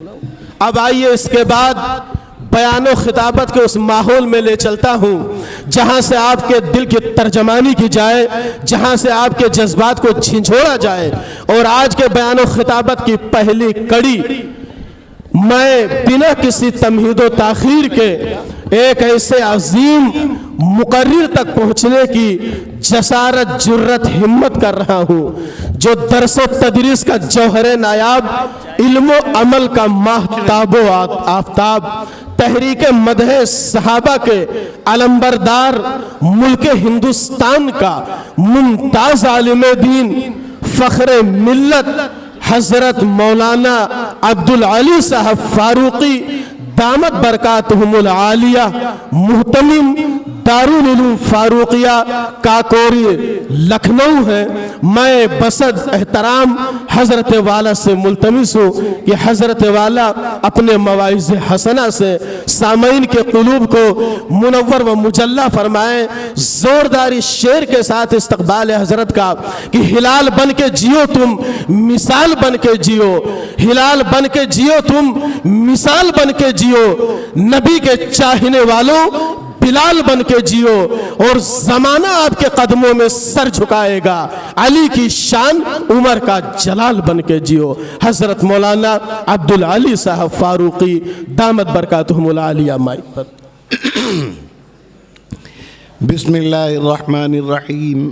اب آئیے اس کے بعد بیان و خطابت کے اس ماحول میں لے چلتا ہوں جہاں سے آپ کے دل کی ترجمانی کی جائے، جہاں سے آپ کے جذبات کو جھنجھوڑا جائے۔ اور آج کے بیان و خطابت کی پہلی کڑی میں بنا کسی تمہید و تاخیر کے ایک ایسے عظیم مقرر تک پہنچنے کی جسارت، جرت، ہمت کر رہا ہوں جو درس و تدریس کا جوہر نایاب، علم و عمل کا ماہتاب و آفتاب، تحریک مدح صحابہ کے علمبردار، ملک ہندوستان کا ممتاز عالم دین، فخر ملت حضرت مولانا عبدالعلی صاحب فاروقی دامت برکاتہم العالیہ، محتمم دارالعلوم فاروقیہ کاکوری لکھنؤ ہے۔ میں بصد احترام حضرت والا سے ملتمس ہوں کہ حضرت والا اپنے مواعظ حسنہ سے سامعین کے قلوب کو منور و مجلہ فرمائیں۔ زورداری شعر کے ساتھ استقبال حضرت کا کہ ہلال بن کے جیو تم، مثال بن کے جیو، ہلال بن کے جیو تم، مثال بن کے جیو، نبی کے چاہنے والوں بلال بن کے جیو، اور زمانہ آپ کے قدموں میں سر جھکائے گا، علی کی شان عمر کا جلال بن کے جیو۔ حضرت مولانا عبدالعلی صاحب فاروقی دامت برکاتہم العالیہ مائک پر۔ بسم اللہ الرحمن الرحیم،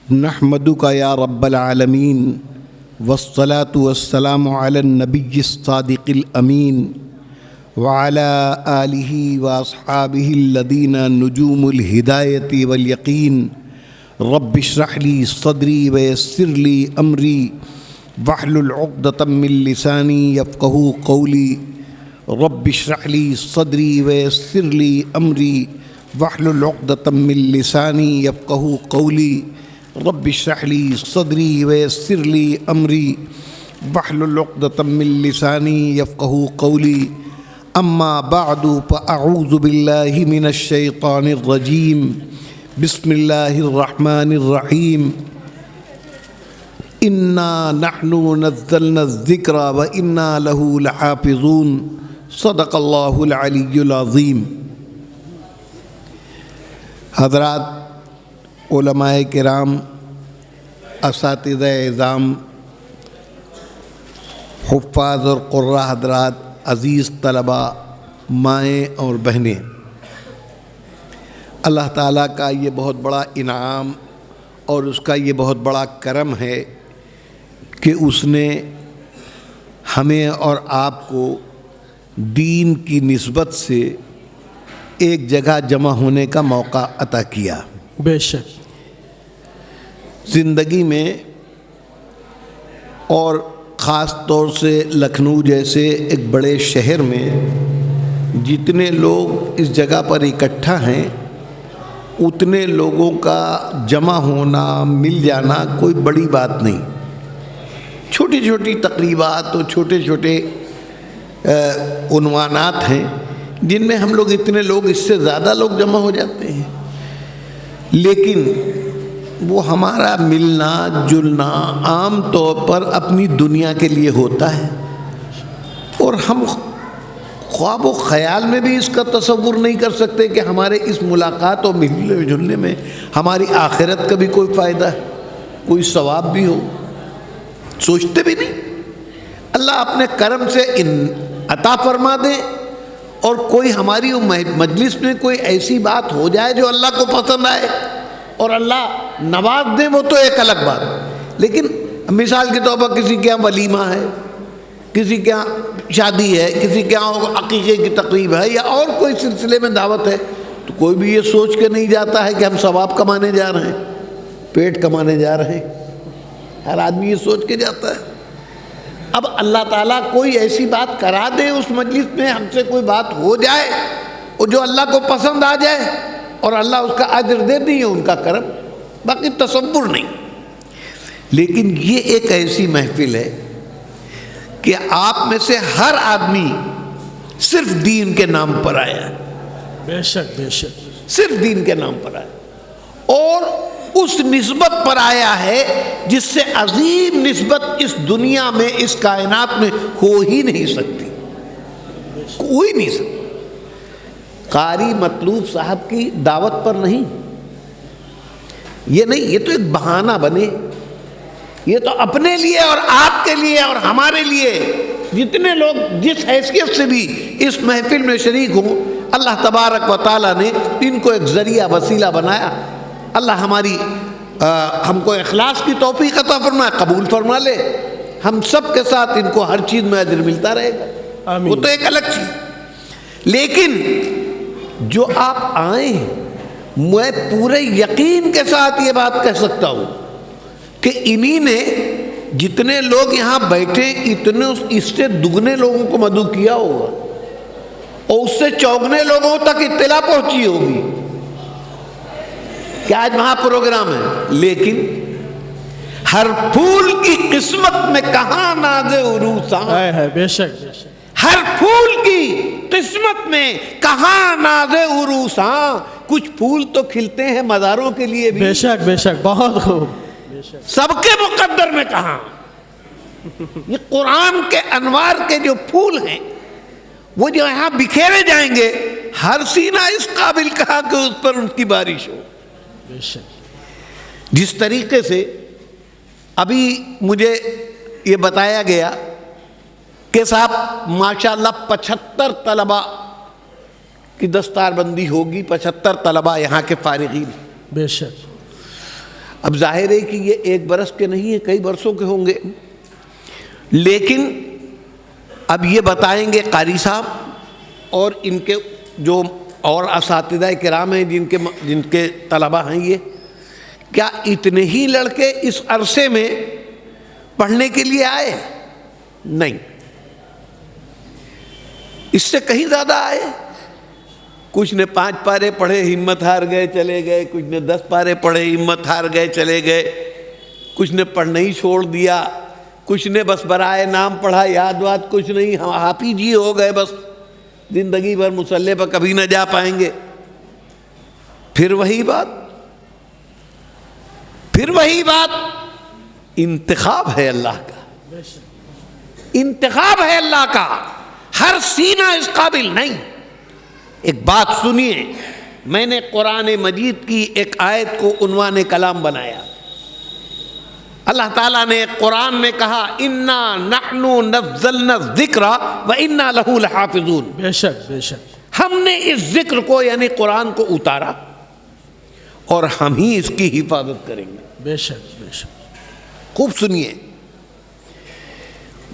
نحمدک یا رب العالمین، والصلاة والسلام علی النبی الصادق الامین، وعلى آلہ واصحابہ الذین نجوم الہدایۃ والیقین۔ رب اشرح لی صدری ویسر لی امری واحلل عقدۃ من لسانی یفقہوا قولی۔ رب اشرح لی صدری ویسر لی امری واحلل عقدۃ من لسانی یفقہوا قولی۔ رب اشرح لی صدری ویسر لی امری واحلل عقدۃ من لسانی یفقہوا قولی۔ اما بعد فاعوذ باللہ من الشیطان الرجیم، بسم اللہ الرحمن الرحیم۔ انا نحن نزلنا الذکر وانا لہ لحافظون، صدق اللہ العلی العظیم۔ حضرات علماء کرام، اساتذہ اعظام، حفاظ اور قراء حضرات، عزیز طلباء، مائیں اور بہنیں، اللہ تعالیٰ کا یہ بہت بڑا انعام اور اس کا یہ بہت بڑا کرم ہے کہ اس نے ہمیں اور آپ کو دین کی نسبت سے ایک جگہ جمع ہونے کا موقع عطا کیا۔ بے شک زندگی میں، اور خاص طور سے لکھنؤ جیسے ایک بڑے شہر میں جتنے لوگ اس جگہ پر اکٹھا ہیں، اتنے لوگوں کا جمع ہونا، مل جانا کوئی بڑی بات نہیں۔ چھوٹی چھوٹی تقریبات اور چھوٹے چھوٹے عنوانات ہیں جن میں ہم لوگ اتنے لوگ، اس سے زیادہ لوگ جمع ہو جاتے ہیں، لیکن وہ ہمارا ملنا جلنا عام طور پر اپنی دنیا کے لیے ہوتا ہے، اور ہم خواب و خیال میں بھی اس کا تصور نہیں کر سکتے کہ ہمارے اس ملاقات اور ملنے جلنے میں ہماری آخرت کا بھی کوئی فائدہ ہے، کوئی ثواب بھی ہو، سوچتے بھی نہیں۔ اللہ اپنے کرم سے عطا فرما دے اور کوئی ہماری مجلس میں کوئی ایسی بات ہو جائے جو اللہ کو پسند آئے اور اللہ نواز دیں، وہ تو ایک الگ بات۔ لیکن مثال کے طور پر کسی کے یہاں ولیمہ ہے، کسی کے یہاں شادی ہے، کسی کے یہاں عقیقے کی تقریب ہے، یا اور کوئی سلسلے میں دعوت ہے، تو کوئی بھی یہ سوچ کے نہیں جاتا ہے کہ ہم ثواب کمانے جا رہے ہیں، پیٹ کمانے جا رہے ہیں۔ ہر آدمی یہ سوچ کے جاتا ہے۔ اب اللہ تعالیٰ کوئی ایسی بات کرا دے اس مجلس میں، ہم سے کوئی بات ہو جائے اور جو اللہ کو پسند آ جائے، اور اللہ اس کا اجر دے دی، ہے ان کا کرم، باقی تصور نہیں۔ لیکن یہ ایک ایسی محفل ہے کہ آپ میں سے ہر آدمی صرف دین کے نام پر آیا ہے۔ بے شک بے شک، صرف دین کے نام پر آیا، اور اس نسبت پر آیا ہے جس سے عظیم نسبت اس دنیا میں اس کائنات میں ہو ہی نہیں سکتی، کوئی نہیں سکتی۔ قاری مطلوب صاحب کی دعوت پر نہیں، یہ نہیں، یہ تو ایک بہانہ بنے، یہ تو اپنے لیے اور آپ کے لیے اور ہمارے لیے، جتنے لوگ جس حیثیت سے بھی اس محفل میں شریک ہوں، اللہ تبارک و تعالیٰ نے ان کو ایک ذریعہ وسیلہ بنایا۔ اللہ ہم کو اخلاص کی توفیق عطا فرمائے، قبول فرما لے، ہم سب کے ساتھ ان کو ہر چیز میں اجر ملتا رہے گا، آمین۔ وہ تو ایک الگ چیز۔ لیکن جو آپ آئے ہیں، میں پورے یقین کے ساتھ یہ بات کہہ سکتا ہوں کہ انہی نے جتنے لوگ یہاں بیٹھے اتنے اس سے دگنے لوگوں کو مدعو کیا ہوگا، اور اس سے چوگنے لوگوں تک اطلاع پہنچی ہوگی کہ آج وہاں پروگرام ہے۔ لیکن ہر پھول کی قسمت میں کہاں ناز عروساں، ہے بے شک بے شک، ہر پھول کی قسمت میں کہاں ناز عروساں، کچھ پھول تو کھلتے ہیں مزاروں کے لیے بھی، بے شک بے شک، بہت خوب، بے شک، سب کے مقدر میں کہاں۔ یہ قرآن کے انوار کے جو پھول ہیں وہ جو یہاں بکھیرے جائیں گے، ہر سینہ اس قابل کہا کہ اس پر ان کی بارش ہو۔ بے شک، جس طریقے سے ابھی مجھے یہ بتایا گیا کہ صاحب ماشاءاللہ 75 طلبہ کی دستار بندی ہوگی، 75 طلبہ یہاں کے فارغین۔ بے شک، اب ظاہر ہے کہ یہ ایک برس کے نہیں ہیں، کئی برسوں کے ہوں گے، لیکن اب یہ بتائیں گے قاری صاحب اور ان کے جو اور اساتذہ کرام ہیں جن کے طلبہ ہیں، یہ کیا اتنے ہی لڑکے اس عرصے میں پڑھنے کے لیے آئے؟ نہیں، اس سے کہیں زیادہ آئے۔ کچھ نے 5 پارے پڑھے، ہمت ہار گئے چلے گئے، کچھ نے 10 پارے پڑھے، ہمت ہار گئے چلے گئے، کچھ نے پڑھنا ہی چھوڑ دیا، کچھ نے بس برائے نام پڑھا، یاد واد کچھ نہیں، ہم حافظ جی ہو گئے، بس زندگی بھر مصلے پر کبھی نہ جا پائیں گے۔ پھر وہی بات، انتخاب ہے اللہ کا، انتخاب ہے اللہ کا، ہر سینہ اس قابل نہیں۔ ایک بات سنیے، میں نے قرآن مجید کی ایک آیت کو عنوان کلام بنایا۔ اللہ تعالیٰ نے قرآن میں کہا اِنَّا نَحْنُ نَزَّلْنَا الذِّكْرَ وَإِنَّا لَهُ لَحَافِظُونَ، بے شک بے شک، ہم نے اس ذکر کو یعنی قرآن کو اتارا اور ہم ہی اس کی حفاظت کریں گے۔ بے شک بے شک، خوب سنیے،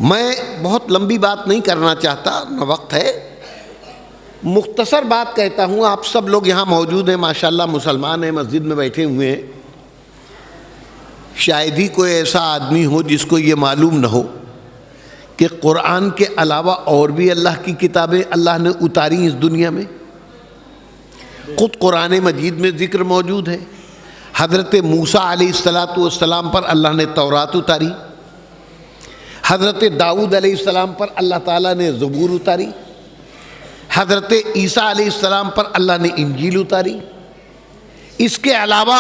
میں بہت لمبی بات نہیں کرنا چاہتا، نہ وقت ہے، مختصر بات کہتا ہوں۔ آپ سب لوگ یہاں موجود ہیں، ماشاءاللہ مسلمان ہیں، مسجد میں بیٹھے ہوئے ہیں، شاید ہی کوئی ایسا آدمی ہو جس کو یہ معلوم نہ ہو کہ قرآن کے علاوہ اور بھی اللہ کی کتابیں اللہ نے اتاری اس دنیا میں۔ خود قرآن مجید میں ذکر موجود ہے، حضرت موسیٰ علیہ السلام پر اللہ نے تورات اتاری، حضرت داؤد علیہ السلام پر اللہ تعالیٰ نے زبور اتاری، حضرت عیسیٰ علیہ السلام پر اللہ نے انجیل اتاری۔ اس کے علاوہ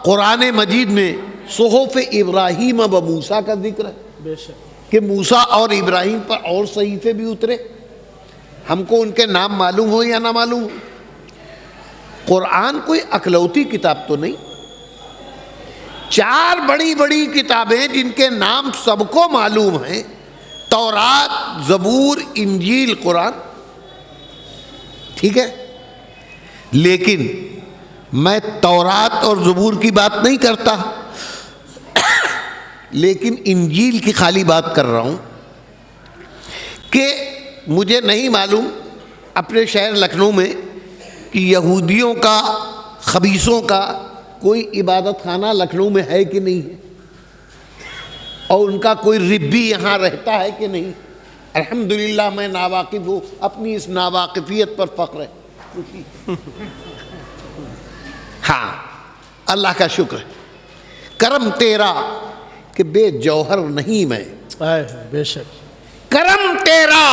قرآن مجید میں صحف ابراہیم و موسیٰ کا ذکر ہے، بے شک، کہ موسیٰ اور ابراہیم پر اور صحیفے بھی اترے، ہم کو ان کے نام معلوم ہو یا نہ معلوم ہو۔ قرآن کوئی اکلوتی کتاب تو نہیں، 4 بڑی بڑی کتابیں جن کے نام سب کو معلوم ہیں، تورات، زبور، انجیل، قرآن، ٹھیک ہے۔ لیکن میں تورات اور زبور کی بات نہیں کرتا، لیکن انجیل کی خالی بات کر رہا ہوں کہ مجھے نہیں معلوم اپنے شہر لکھنؤ میں کہ یہودیوں کا، خبیثوں کا کوئی عبادت خانہ لکھنؤ میں ہے کہ نہیں ہے، اور ان کا کوئی ربی یہاں رہتا ہے کہ نہیں۔ الحمدللہ میں ناواقف ہوں، اپنی اس ناواقفیت پر فخر ہے۔ ہاں، اللہ کا شکر ہے، کرم تیرا کہ بے جوہر نہیں میں، بے شک، کرم تیرا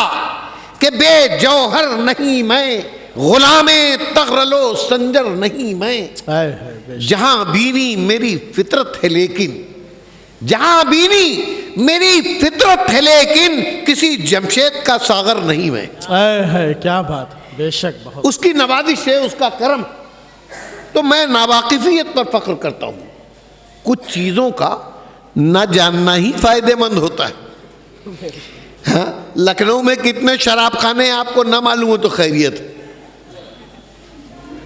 کہ بے جوہر نہیں میں، غلام تغرلو سنجر نہیں میں، ہائے ہائے بے شک، جہاں بینی میری فطرت ہے لیکن، جہاں بینی میری فطرت ہے لیکن کسی جمشید کا ساغر نہیں میں۔ ہائے ہائے کیا بات، بے شک بہت، اس کی نوازش ہے، اس کا کرم، تو میں ناواقفیت پر فخر کرتا ہوں۔ کچھ چیزوں کا نہ جاننا ہی فائدے مند ہوتا ہے۔ ہاں، لکھنؤ میں کتنے شراب خانے آپ کو نہ معلوم ہو تو خیریت ہے،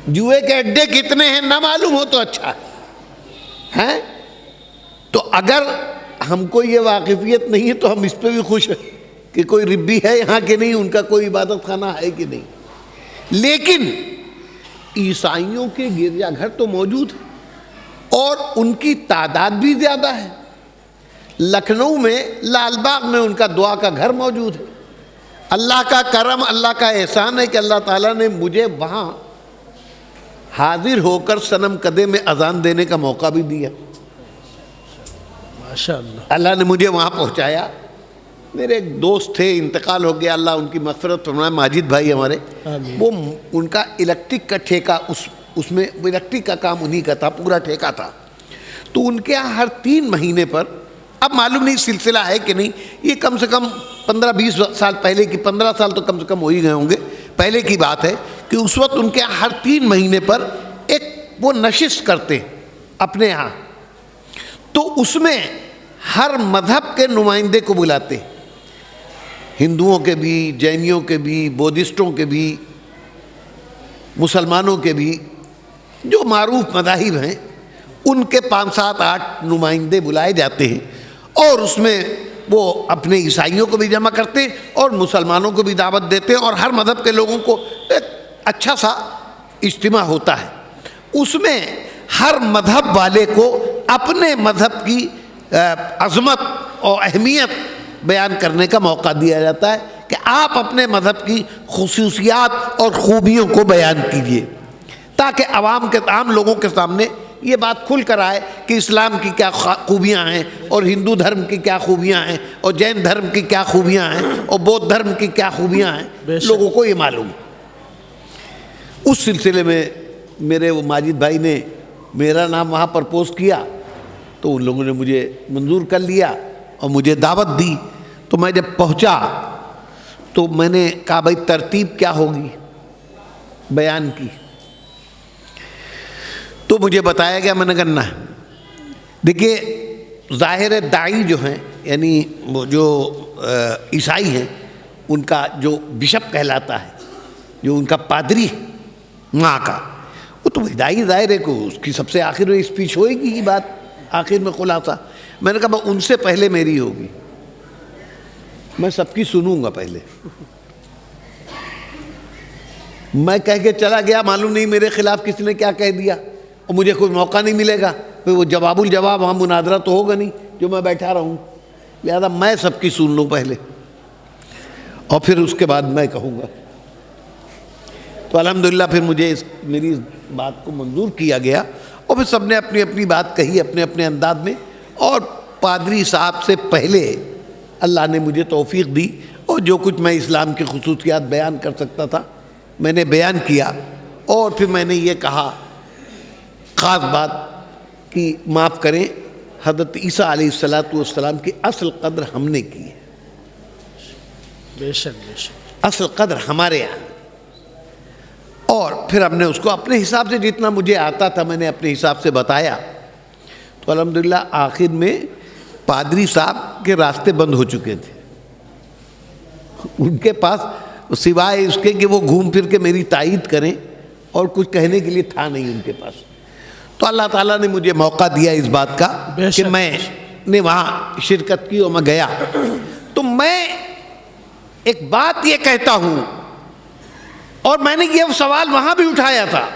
جوئے کے اڈے کتنے ہیں نہ معلوم ہو تو اچھا ہے۔ تو اگر ہم کو یہ واقفیت نہیں ہے تو ہم اس پہ بھی خوش ہیں کہ کوئی ربی ہے یہاں کہ نہیں، ان کا کوئی عبادت خانہ ہے کہ نہیں۔ لیکن عیسائیوں کے گرجا گھر تو موجود ہیں اور ان کی تعداد بھی زیادہ ہے۔ لکھنؤ میں لال باغ میں ان کا دعا کا گھر موجود ہے۔ اللہ کا کرم، اللہ کا احسان ہے کہ اللہ تعالیٰ نے مجھے وہاں حاضر ہو کر صنم قدے میں اذان دینے کا موقع بھی دیا۔ ماشاءاللہ، اللہ نے مجھے وہاں پہنچایا۔ میرے ایک دوست تھے، انتقال ہو گیا، اللہ ان کی مغفرت فرمائے، ماجد بھائی ہمارے، آمین۔ وہ ان کا الیکٹرک کا ٹھیکہ، اس میں الیکٹرک کا کام انہی کا تھا، پورا ٹھیکہ تھا۔ تو ان کے یہاں ہر 3 مہینے پر، اب معلوم نہیں سلسلہ ہے کہ نہیں، یہ کم سے کم 15-20 سال پہلے کی، 15 سال تو کم سے کم ہو ہی گئے ہوں گے، پہلے کی بات ہے کہ اس وقت ان کے یہاں ہر 3 مہینے پر ایک وہ نشست کرتے اپنے یہاں، تو اس میں ہر مذہب کے نمائندے کو بلاتے، ہندوؤں کے بھی، جینیوں کے بھی، بودھسٹوں کے بھی، مسلمانوں کے بھی، جو معروف مذاہب ہیں ان کے 5, 7, 8 نمائندے بلائے جاتے ہیں، اور اس میں وہ اپنے عیسائیوں کو بھی جمع کرتے اور مسلمانوں کو بھی دعوت دیتے، اور ہر مذہب کے لوگوں کو ایک اچھا سا اجتماع ہوتا ہے۔ اس میں ہر مذہب والے کو اپنے مذہب کی عظمت اور اہمیت بیان کرنے کا موقع دیا جاتا ہے کہ آپ اپنے مذہب کی خصوصیات اور خوبیوں کو بیان کیجیے، تاکہ عام لوگوں کے سامنے یہ بات کھل کر آئے کہ اسلام کی کیا خوبیاں ہیں، اور ہندو دھرم کی کیا خوبیاں ہیں، اور جین دھرم کی کیا خوبیاں ہیں، اور بودھ دھرم کی کیا خوبیاں ہیں، لوگوں کو یہ معلوم۔ اس سلسلے میں میرے وہ ماجد بھائی نے میرا نام وہاں پرپوز کیا، تو ان لوگوں نے مجھے منظور کر لیا اور مجھے دعوت دی۔ تو میں جب پہنچا تو میں نے کہا بھائی ترتیب کیا ہوگی بیان کی، تو مجھے بتایا گیا، میں نے کرنا ہے۔ دیکھیے ظاہر داعی جو ہیں، یعنی وہ جو عیسائی ہیں، ان کا جو بشپ کہلاتا ہے، جو ان کا پادری ہے وہاں کا، وہ تو داعی ظاہر ہے کہ اس کی سب سے آخر میں اسپیچ ہوئے گی، یہ بات آخر میں خلاصہ۔ میں نے کہا ان سے پہلے میری ہوگی، میں سب کی سنوں گا پہلے۔ میں کہہ کے چلا گیا، معلوم نہیں میرے خلاف کسی نے کیا کہہ دیا، اور مجھے کوئی موقع نہیں ملے گا، پھر وہ جواب الجواب وہاں مناظرہ تو ہوگا نہیں جو میں بیٹھا رہوں، لہذا میں سب کی سن لوں پہلے اور پھر اس کے بعد میں کہوں گا۔ تو الحمدللہ پھر مجھے میری اس بات کو منظور کیا گیا، اور پھر سب نے اپنی اپنی بات کہی اپنے اپنے انداز میں، اور پادری صاحب سے پہلے اللہ نے مجھے توفیق دی، اور جو کچھ میں اسلام کی خصوصیات بیان کر سکتا تھا میں نے بیان کیا، اور پھر میں نے یہ کہا خاص بات کہ معاف کریں، حضرت عیسیٰ علیہ السلام کی اصل قدر ہم نے کی ہے، بے شک بے شک، اصل قدر ہمارے یہاں، اور پھر ہم نے اس کو اپنے حساب سے جتنا مجھے آتا تھا میں نے اپنے حساب سے بتایا۔ تو الحمدللہ آخر میں پادری صاحب کے راستے بند ہو چکے تھے، ان کے پاس سوائے اس کے کہ وہ گھوم پھر کے میری تائید کریں اور کچھ کہنے کے لیے تھا نہیں ان کے پاس۔ تو اللہ تعالیٰ نے مجھے موقع دیا اس بات کا کہ میں نے وہاں شرکت کی اور میں گیا۔ تو میں ایک بات یہ کہتا ہوں، اور میں نے یہ سوال وہاں بھی اٹھایا تھا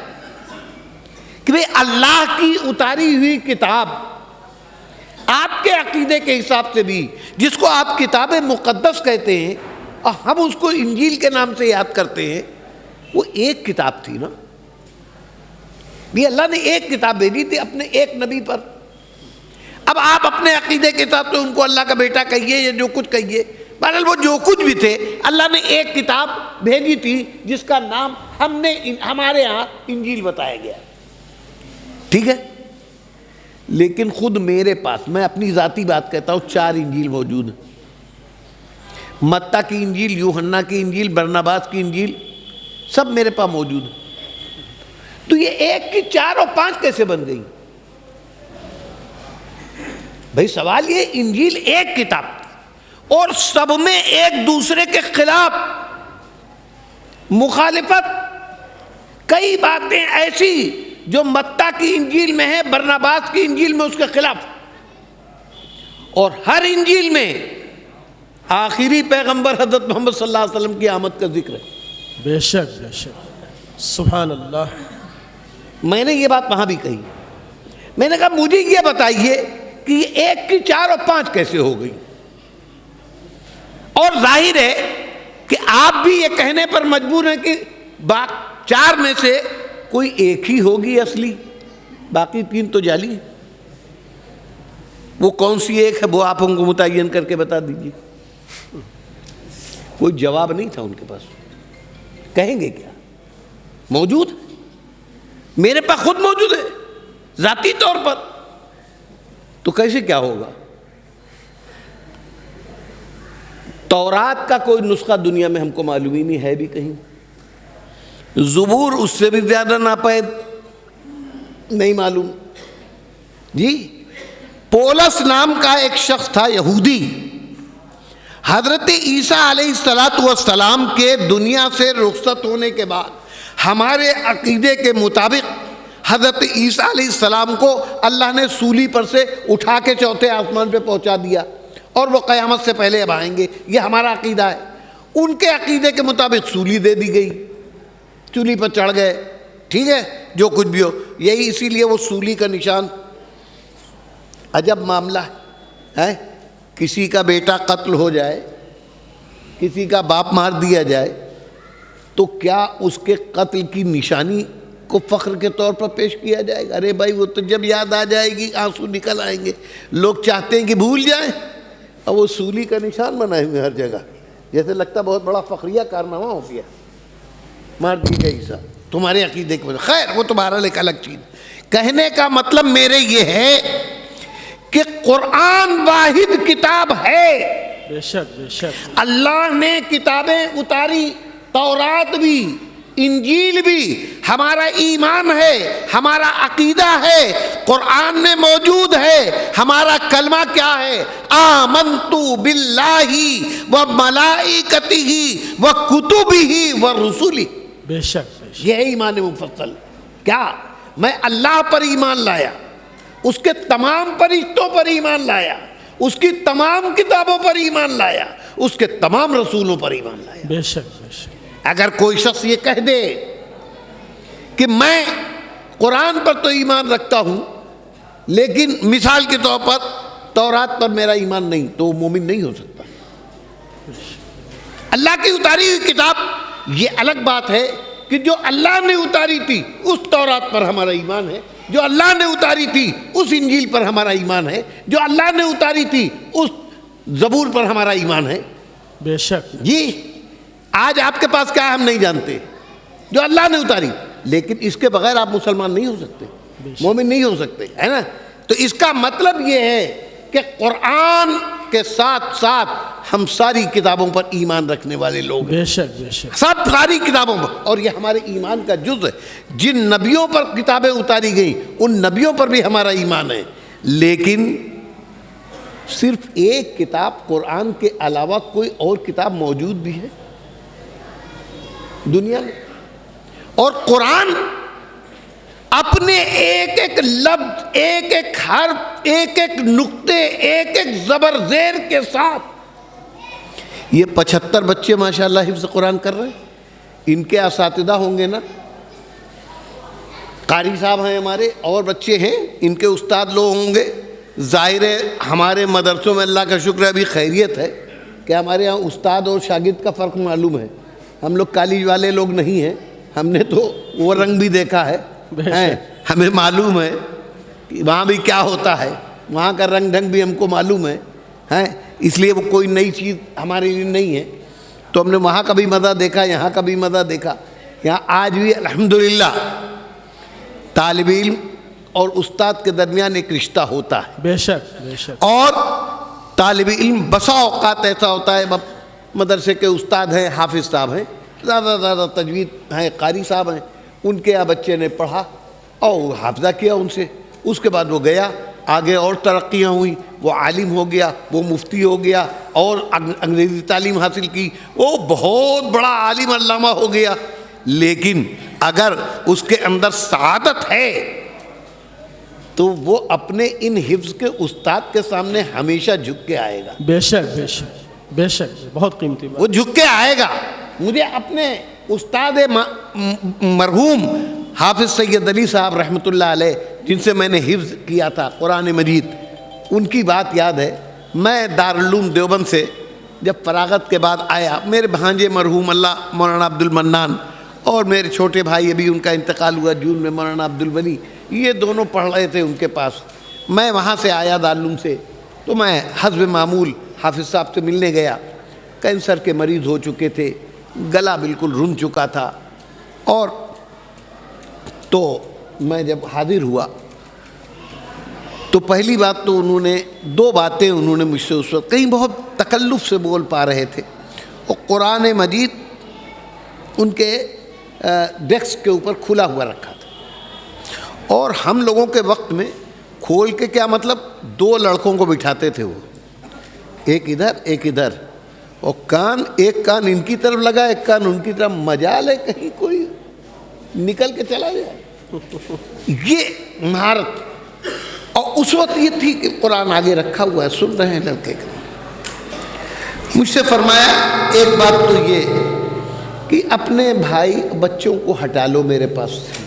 کہ بھئی اللہ کی اتاری ہوئی کتاب آپ کے عقیدے کے حساب سے بھی، جس کو آپ کتاب مقدس کہتے ہیں اور ہم اس کو انجیل کے نام سے یاد کرتے ہیں، وہ ایک کتاب تھی نا، یہ اللہ نے ایک کتاب بھیجی تھی اپنے ایک نبی پر۔ اب آپ اپنے عقیدے کے ساتھ تو ان کو اللہ کا بیٹا کہیے یا جو کچھ کہیے، بہرحال وہ جو کچھ بھی تھے، اللہ نے ایک کتاب بھیجی تھی جس کا نام ہمارے ہاں انجیل بتایا گیا، ٹھیک ہے؟ لیکن خود میرے پاس، میں اپنی ذاتی بات کہتا ہوں، 4 انجیل موجود ہیں۔ متی کی انجیل، یوحنا کی انجیل، برناباس کی انجیل، سب میرے پاس موجود ہیں۔ تو یہ ایک کی 4 اور 5 کیسے بن گئی؟ بھائی سوال یہ، انجیل ایک کتاب اور سب میں ایک دوسرے کے خلاف مخالفت، کئی باتیں ایسی جو متی کی انجیل میں ہے، برناباس کی انجیل میں اس کے خلاف، اور ہر انجیل میں آخری پیغمبر حضرت محمد صلی اللہ علیہ وسلم کی آمد کا ذکر ہے۔ بے شک بے شک، سبحان اللہ۔ میں نے یہ بات وہاں بھی کہی، میں نے کہا مجھے یہ بتائیے کہ یہ ایک کی 4 اور 5 کیسے ہو گئی؟ اور ظاہر ہے کہ آپ بھی یہ کہنے پر مجبور ہیں کہ 4 میں سے کوئی ایک ہی ہوگی اصلی، باقی 3 تو جعلی ہیں۔ وہ کون سی ایک ہے وہ آپ ہم کو متعین کر کے بتا دیجیے۔ کوئی جواب نہیں تھا ان کے پاس، کہیں گے کیا؟ موجود میرے پاس خود موجود ہے ذاتی طور پر، تو کیسے کیا ہوگا؟ تورات کا کوئی نسخہ دنیا میں ہم کو معلوم ہی نہیں ہے بھی کہیں، زبور اس سے بھی زیادہ ناپید، نہیں معلوم جی۔ پولس نام کا ایک شخص تھا یہودی، حضرت عیسیٰ علیہ السلام کے دنیا سے رخصت ہونے کے بعد ہمارے عقیدے کے مطابق حضرت عیسیٰ علیہ السلام کو اللہ نے سولی پر سے اٹھا کے 4تھے آسمان پہ پہنچا دیا، اور وہ قیامت سے پہلے اب آئیں گے، یہ ہمارا عقیدہ ہے۔ ان کے عقیدے کے مطابق سولی دے دی گئی، سولی پر چڑھ گئے، ٹھیک ہے، جو کچھ بھی ہو، یہی اسی لیے وہ سولی کا نشان۔ عجب معاملہ ہے، کسی کا بیٹا قتل ہو جائے، کسی کا باپ مار دیا جائے، تو کیا اس کے قتل کی نشانی کو فخر کے طور پر پیش کیا جائے گا؟ ارے بھائی وہ تو جب یاد آ جائے گی آنسو نکل آئیں گے، لوگ چاہتے ہیں کہ بھول جائیں، اور وہ سولی کا نشان بنائے ہوئے ہر جگہ، جیسے لگتا بہت بڑا فخریہ کارنامہ ہو گیا، مار دی گئی عیسیٰ تمہارے عقیدے کی وجہ۔ خیر وہ تمہارا ایک الگ چیز۔ کہنے کا مطلب میرے یہ ہے کہ قرآن واحد کتاب ہے، بے شک بے شک، اللہ نے کتابیں اتاری، تورات بھی، انجیل بھی، ہمارا ایمان ہے، ہمارا عقیدہ ہے، قرآن میں موجود ہے۔ ہمارا کلمہ کیا ہے؟ آمنت باللہ وملائکتہ وکتبہ ورسلہ، بے شک بے شک، یہ ہے ایمان مفصل۔ کیا؟ میں اللہ پر ایمان لایا، اس کے تمام فرشتوں پر ایمان لایا، اس کی تمام کتابوں پر ایمان لایا، اس کے تمام رسولوں پر ایمان لایا۔ بے شک بے شک۔ اگر کوئی شخص یہ کہہ دے کہ میں قرآن پر تو ایمان رکھتا ہوں لیکن مثال کے طور پر تورات پر میرا ایمان نہیں، تو وہ مومن نہیں ہو سکتا۔ اللہ کی اتاری ہوئی کتاب یہ الگ بات ہے کہ جو اللہ نے اتاری تھی اس تورات پر ہمارا ایمان ہے، جو اللہ نے اتاری تھی اس انجیل پر ہمارا ایمان ہے، جو اللہ نے اتاری تھی اس زبور پر ہمارا ایمان ہے۔ بے شک جی آج آپ کے پاس کیا ہے ہم نہیں جانتے، جو اللہ نے اتاری، لیکن اس کے بغیر آپ مسلمان نہیں ہو سکتے، مومن نہیں ہو سکتے، ہے نا؟ تو اس کا مطلب یہ ہے کہ قرآن کے ساتھ ساتھ ہم ساری کتابوں پر ایمان رکھنے والے لوگ ہیں، بے شک بے شک، سب ساری کتابوں پر، اور یہ ہمارے ایمان کا جز ہے۔ جن نبیوں پر کتابیں اتاری گئیں ان نبیوں پر بھی ہمارا ایمان ہے، لیکن صرف ایک کتاب قرآن کے علاوہ کوئی اور کتاب موجود بھی ہے دنیا میں، اور قرآن اپنے ایک ایک لفظ، ایک ایک حرف، ایک ایک نقطے، ایک ایک زبر زیر کے ساتھ، یہ 75 بچے ماشاءاللہ حفظ قرآن کر رہے ہیں، ان کے اساتذہ ہوں گے نا، قاری صاحب ہیں ہمارے، اور بچے ہیں ان کے استاد لوگ ہوں گے۔ ظاہر ہے ہمارے مدرسوں میں اللہ کا شکر ہے ابھی خیریت ہے کہ ہمارے ہاں استاد اور شاگرد کا فرق معلوم ہے، ہم لوگ کالج والے لوگ نہیں ہیں، ہم نے تو وہ رنگ بھی دیکھا ہے، ہمیں معلوم ہے کہ وہاں بھی کیا ہوتا ہے، وہاں کا رنگ ڈھنگ بھی ہم کو معلوم ہے، اس لیے وہ کوئی نئی چیز ہمارے لیے نہیں ہے. تو ہم نے وہاں کا بھی مزہ دیکھا, یہاں کا بھی مزہ دیکھا. یہاں آج بھی الحمدللہ طالب علم اور استاد کے درمیان ایک رشتہ ہوتا ہے. بے شک بے شک. اور طالب علم بسا اوقات ایسا ہوتا ہے, مدرسے کے استاد ہیں, حافظ صاحب ہیں, زیادہ تجوید ہیں, قاری صاحب ہیں, ان کے یہاں بچے نے پڑھا اور حافظہ کیا ان سے, اس کے بعد وہ گیا آگے اور ترقیاں ہوئی, وہ عالم ہو گیا, وہ مفتی ہو گیا, اور انگریزی تعلیم حاصل کی, وہ بہت بڑا عالم علامہ ہو گیا. لیکن اگر اس کے اندر سعادت ہے تو وہ اپنے ان حفظ کے استاد کے سامنے ہمیشہ جھک کے آئے گا. بے شک بے شک بے شک, بہت قیمتی بات. وہ جھک کے آئے گا. مجھے اپنے استاد مرحوم حافظ سید علی صاحب رحمۃ اللہ علیہ, جن سے میں نے حفظ کیا تھا قرآن مجید, ان کی بات یاد ہے. میں دارالعلوم دیوبند سے جب فراغت کے بعد آیا, میرے بھانجے مرحوم اللہ مولانا عبد المنان اور میرے چھوٹے بھائی, ابھی ان کا انتقال ہوا جون میں, مولانا عبد الولی, یہ دونوں پڑھ رہے تھے ان کے پاس. میں وہاں سے آیا دارالعلوم سے, تو میں حسب معمول حافظ صاحب سے ملنے گیا. کینسر کے مریض ہو چکے تھے, گلا بالکل رن چکا تھا. اور تو میں جب حاضر ہوا تو پہلی بات تو انہوں نے دو باتیں انہوں نے مجھ سے اس وقت کہیں, بہت تکلف سے بول پا رہے تھے, اور قرآن مجید ان کے ڈیسک کے اوپر کھلا ہوا رکھا تھا, اور ہم لوگوں کے وقت میں کھول کے کیا مطلب, دو لڑکوں کو بٹھاتے تھے, وہ ایک ادھر ایک ادھر, اور کان ایک کان ان کی طرف لگا, ایک کان ان کی طرف. مجال ہے کہیں کوئی نکل کے چلا جائے, یہ مہارت. اور اس وقت یہ تھی کہ قرآن آگے رکھا ہوا ہے, سن رہے ہیں لڑکے کے. مجھ سے فرمایا ایک بات تو یہ کہ اپنے بھائی بچوں کو ہٹا لو میرے پاس سے,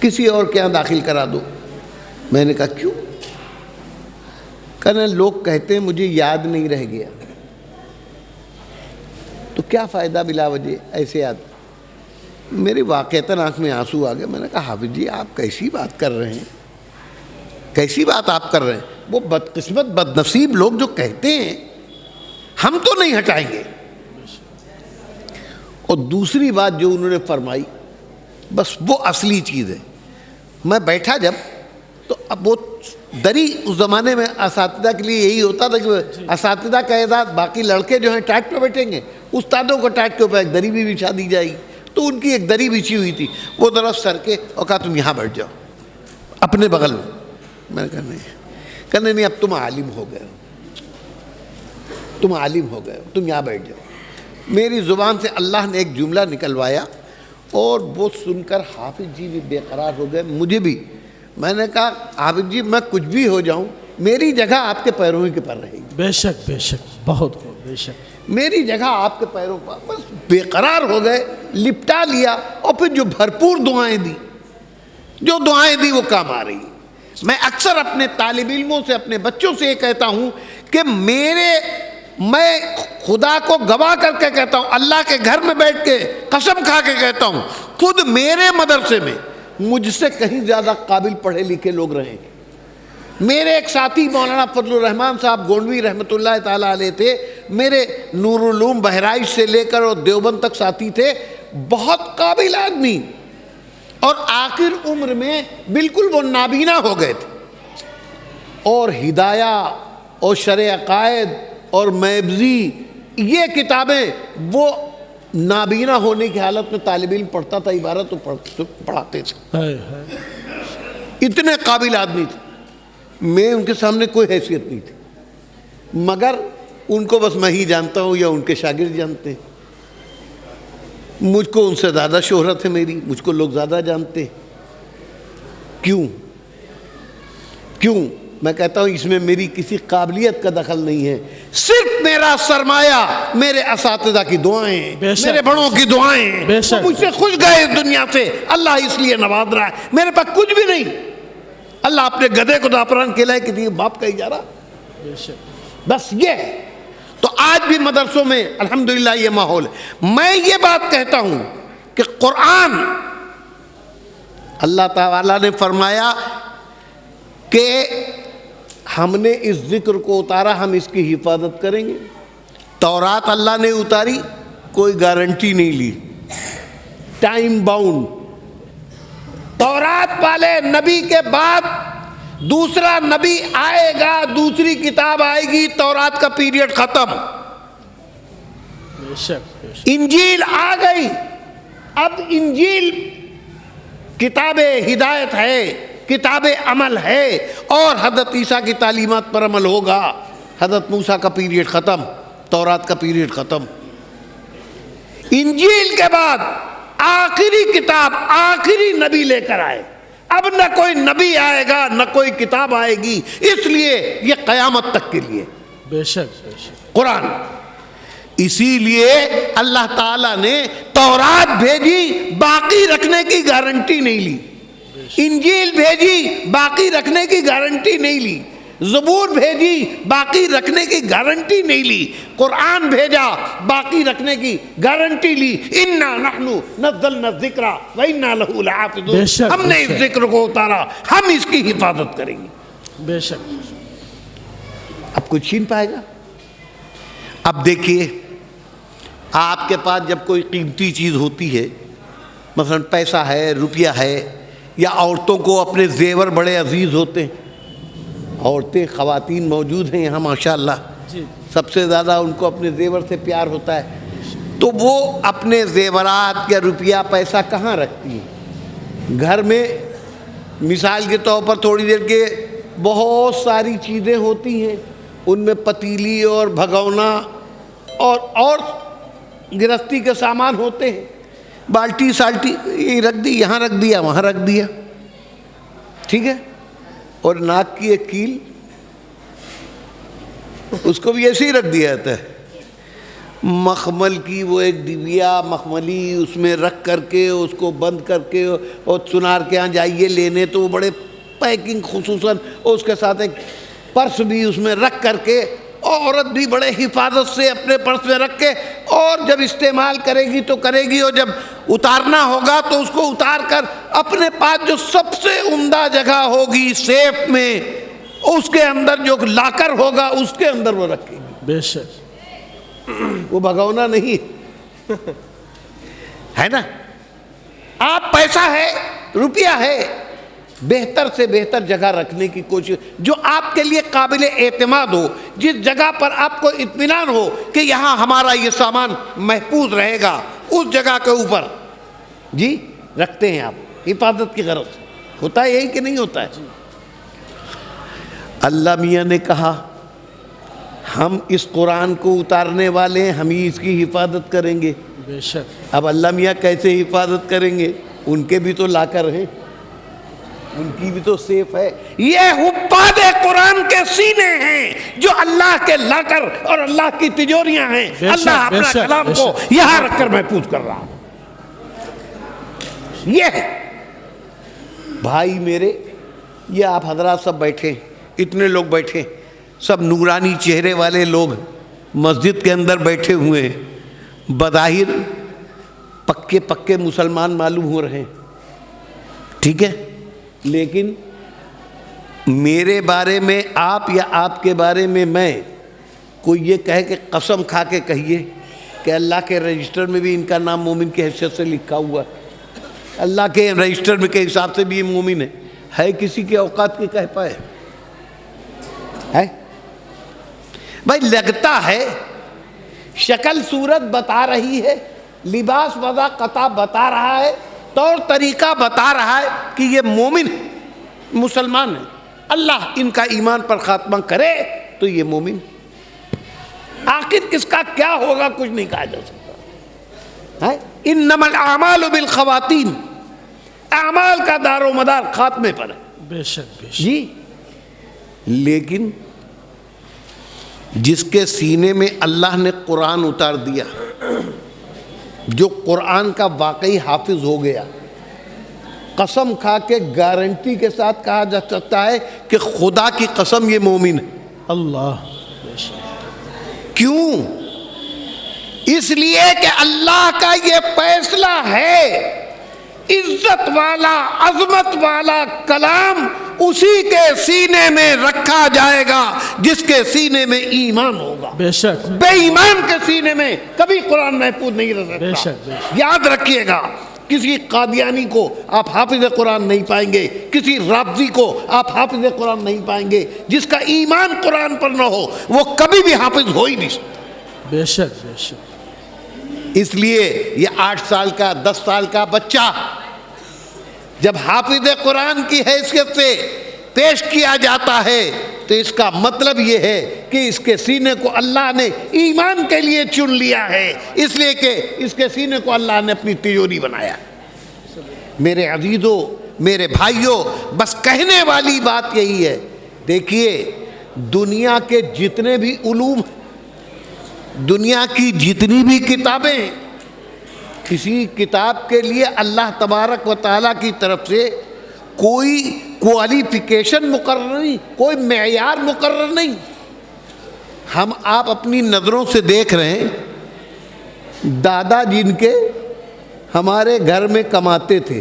کسی اور کے یہاں داخل کرا دو. میں نے کہا کیوں؟ کہنا لوگ کہتے ہیں مجھے یاد نہیں رہ گیا. تو کیا فائدہ بلا وجہ ایسے یاد؟ میری واقعتاً آنکھ میں آنسو آ گئے. میں نے کہا حافظ جی آپ کیسی بات کر رہے ہیں, کیسی بات آپ کر رہے ہیں؟ وہ بدقسمت بد نصیب لوگ جو کہتے ہیں ہم تو نہیں ہٹائیں گے. اور دوسری بات جو انہوں نے فرمائی, بس وہ اصلی چیز ہے. میں بیٹھا جب, تو اب وہ دری اس زمانے میں اساتذہ کے لیے یہی ہوتا تھا کہ اساتذہ کا اعداد, باقی لڑکے جو ہیں ٹاٹ پہ بیٹھیں گے, استادوں کو ٹاٹ کے اوپر ایک دری بھی بچھا دی جائے گی. تو ان کی ایک دری بچھی ہوئی تھی, وہ طرف سر کے اور کہا تم یہاں بیٹھ جاؤ اپنے بغل میں. میں نے کہا نہیں, کہنے نہیں اب تم عالم ہو گئے ہو, تم عالم ہو گئے ہو, تم یہاں بیٹھ جاؤ. میری زبان سے اللہ نے ایک جملہ نکلوایا, اور وہ سن کر حافظ جی بھی بے قرار ہو گئے, مجھے بھی. میں نے کہا حافظ جی میں کچھ بھی ہو جاؤں, میری جگہ آپ کے پیروں ہی کے پر رہے گی. بے شک بے شک, بہت خوب, بے شک. میری جگہ آپ کے پیروں پر. بس بے قرار ہو گئے, لپٹا لیا, اور پھر جو بھرپور دعائیں دی, جو دعائیں دی وہ کام آ رہی. میں اکثر اپنے طالب علموں سے, اپنے بچوں سے یہ کہتا ہوں کہ میں خدا کو گواہ کر کے کہتا ہوں, اللہ کے گھر میں بیٹھ کے قسم کھا کے کہتا ہوں, خود میرے مدرسے میں مجھ سے کہیں زیادہ قابل پڑھے لکھے لوگ رہے. میرے ایک ساتھی مولانا فضل الرحمان صاحب گونڈوی رحمۃ اللہ تعالیٰ علیہ تھے, میرے نور العلوم بہرائچ سے لے کر اور دیوبند تک ساتھی تھے, بہت قابل آدمی, اور آخر عمر میں بالکل وہ نابینا ہو گئے تھے. اور ہدایہ اور شرع عقائد اور میبزی, یہ کتابیں وہ نابینا ہونے کی حالت میں طالب علم پڑھتا تھا, عبارت تو پڑھاتے تھے. اتنے قابل آدمی تھے. میں ان کے سامنے کوئی حیثیت نہیں تھی, مگر ان کو بس میں ہی جانتا ہوں یا ان کے شاگرد جانتے ہیں. مجھ کو ان سے زیادہ شہرت ہے میری, مجھ کو لوگ زیادہ جانتے ہیں. کیوں؟ میں کہتا ہوں اس میں میری کسی قابلیت کا دخل نہیں ہے, صرف میرا سرمایہ میرے اساتذہ کی دعائیں, میرے بڑوں کی دعائیں. وہ مجھ سے خوش گئے اس دنیا سے, اللہ اس لیے نواز رہا ہے. میرے پاس کچھ بھی نہیں, اللہ اپنے گدھے کو دافران کھلائے کہ تھی باپ کا اجارہ, بس یہ ہے. تو آج بھی مدرسوں میں الحمدللہ یہ ماحول ہے. میں یہ بات کہتا ہوں کہ قرآن, اللہ تعالیٰ نے فرمایا کہ ہم نے اس ذکر کو اتارا، ہم اس کی حفاظت کریں گے۔ تورات اللہ نے اتاری، کوئی گارنٹی نہیں لی، ٹائم باؤنڈ۔ تورات والے نبی کے بعد دوسرا نبی آئے گا، دوسری کتاب آئے گی، تورات کا پیریڈ ختم۔ بے شک انجیل آ گئی، اب انجیل کتاب ہدایت ہے، کتاب عمل ہے، اور حضرت عیسیٰ کی تعلیمات پر عمل ہوگا۔ حضرت موسیٰ کا پیریڈ ختم، تورات کا پیریڈ ختم۔ انجیل کے بعد آخری کتاب آخری نبی لے کر آئے، اب نہ کوئی نبی آئے گا نہ کوئی کتاب آئے گی، اس لیے یہ قیامت تک کے لیے بے شک بے شک قرآن۔ اسی لیے اللہ تعالیٰ نے تورات بھیجی، باقی رکھنے کی گارنٹی نہیں لی، انجیل بھیجی، باقی رکھنے کی گارنٹی نہیں لی، زبور بھیجی، باقی رکھنے کی گارنٹی نہیں لی، قرآن بھیجا، باقی رکھنے کی گارنٹی لی۔ اِنَّا نَحْنُ نَزَّلْنَا الذِّكْرَ وَإِنَّا لَهُ لَحَافِظُونَ، ہم نے اس ذکر کو اتارا، ہم اس کی حفاظت کریں گے۔ بے شک اب کوئی چھین پائے گا؟ اب دیکھیے، آپ کے پاس جب کوئی قیمتی چیز ہوتی ہے، مثلا پیسہ ہے، روپیہ ہے، یا عورتوں کو اپنے زیور بڑے عزیز ہوتے ہیں، عورتیں خواتین موجود ہیں یہاں ماشاءاللہ، سب سے زیادہ ان کو اپنے زیور سے پیار ہوتا ہے، تو وہ اپنے زیورات یا روپیہ پیسہ کہاں رکھتی ہیں؟ گھر میں مثال کے طور پر تھوڑی دیر کے بہت ساری چیزیں ہوتی ہیں، ان میں پتیلی اور بھگونا اور گرستی کے سامان ہوتے ہیں، بالٹی سالٹی یہ رکھ دی، یہاں رکھ دیا، وہاں رکھ دیا، ٹھیک ہے، اور ناک کی ایک کیل، اس کو بھی ایسے ہی رکھ دیا جاتا ہے، مخمل کی وہ ایک ڈبیا مخملی، اس میں رکھ کر کے اس کو بند کر کے، اور سنار کے ہاں جائیے لینے تو وہ بڑے پیکنگ خصوصاً، اور اس کے ساتھ ایک پرس بھی اس میں رکھ کر کے، عورت بھی بڑے حفاظت سے اپنے پرس میں رکھ کے، اور جب استعمال کرے گی تو کرے گی، اور جب اتارنا ہوگا تو اس کو اتار کر اپنے پاس جو سب سے عمدہ جگہ ہوگی سیف میں، اس کے اندر جو لاکر ہوگا اس کے اندر وہ رکھے گی۔ بے شک وہ بھگونا نہیں ہے نا۔ آپ پیسہ ہے، روپیہ ہے، بہتر سے بہتر جگہ رکھنے کی کوشش، جو آپ کے لیے قابل اعتماد ہو، جس جگہ پر آپ کو اطمینان ہو کہ یہاں ہمارا یہ سامان محفوظ رہے گا، اس جگہ کے اوپر جی رکھتے ہیں آپ، حفاظت کی غرض۔ ہوتا ہے یہی کہ نہیں ہوتا ہے؟ اللہ میاں نے کہا ہم اس قرآن کو اتارنے والے ہیں، ہم ہی اس کی حفاظت کریں گے۔ بے شک اب اللہ میاں کیسے حفاظت کریں گے؟ ان کے بھی تو لاکر ہیں، ان کی بھی تو سیف ہے۔ یہ حفاظ قرآن کے سینے ہیں جو اللہ کے لاکر اور اللہ کی تجوریاں ہیں۔ اللہ اپنا کلام کو یہاں رکھ کر محفوظ کر رہا ہے۔ یہ ہے بھائی میرے، یہ آپ حضرات سب بیٹھے، اتنے لوگ بیٹھے، سب نورانی چہرے والے لوگ مسجد کے اندر بیٹھے ہوئے ہیں، بظاہر پکے پکے مسلمان معلوم ہو رہے ہیں، ٹھیک ہے، لیکن میرے بارے میں آپ یا آپ کے بارے میں میں، کوئی یہ کہے کہ قسم کھا کے کہیے کہ اللہ کے رجسٹر میں بھی ان کا نام مومن کی حیثیت سے لکھا ہوا ہے، اللہ کے رجسٹر میں کے حساب سے بھی یہ مومن ہے کسی کے اوقات کے کہہ پائے ہے؟ بھائی لگتا ہے، شکل صورت بتا رہی ہے، لباس وضع قطع بتا رہا ہے، طور طریقہ بتا رہا ہے کہ یہ مومن ہے، مسلمان ہے، اللہ ان کا ایمان پر خاتمہ کرے تو یہ مومن۔ آخر کس کا کیا ہوگا کچھ نہیں کہا جا سکتا ہے۔ انما الاعمال بالخواتین، اعمال کا دار و مدار خاتمے پر ہے۔ بے شک بے شک جی، لیکن جس کے سینے میں اللہ نے قرآن اتار دیا، جو قرآن کا واقعی حافظ ہو گیا، قسم کھا کے گارنٹی کے ساتھ کہا جا سکتا ہے کہ خدا کی قسم یہ مومن ہے۔ اللہ کیوں؟ اس لیے کہ اللہ کا یہ فیصلہ ہے، عزت والا عظمت والا کلام اسی کے سینے میں رکھا جائے گا جس کے سینے میں ایمان ہوگا. بے شک بے ایمان کے سینے میں کبھی قرآن محفوظ نہیں رہ بے سکتا. شک. یاد رکھیے گا, کسی قادیانی کو آپ حافظ قرآن نہیں پائیں گے, کسی رافضی کو آپ حافظ قرآن نہیں پائیں گے. جس کا ایمان قرآن پر نہ ہو وہ کبھی بھی حافظ ہو ہی نہیں سکتا. بے شک بے شک. اس لیے یہ 8 سال کا 10 سال کا بچہ جب حافظ قرآن کی حیثیت سے پیش کیا جاتا ہے تو اس کا مطلب یہ ہے کہ اس کے سینے کو اللہ نے ایمان کے لیے چن لیا ہے, اس لیے کہ اس کے سینے کو اللہ نے اپنی تجوری بنایا. میرے عزیزوں, میرے بھائیوں, بس کہنے والی بات یہی ہے. دیکھیے, دنیا کے جتنے بھی علوم, دنیا کی جتنی بھی کتابیں, کسی کتاب کے لیے اللہ تبارک و تعالیٰ کی طرف سے کوئی کوالیفیکیشن مقرر نہیں, کوئی معیار مقرر نہیں. ہم آپ اپنی نظروں سے دیکھ رہے ہیں, دادا جن کے ہمارے گھر میں کماتے تھے,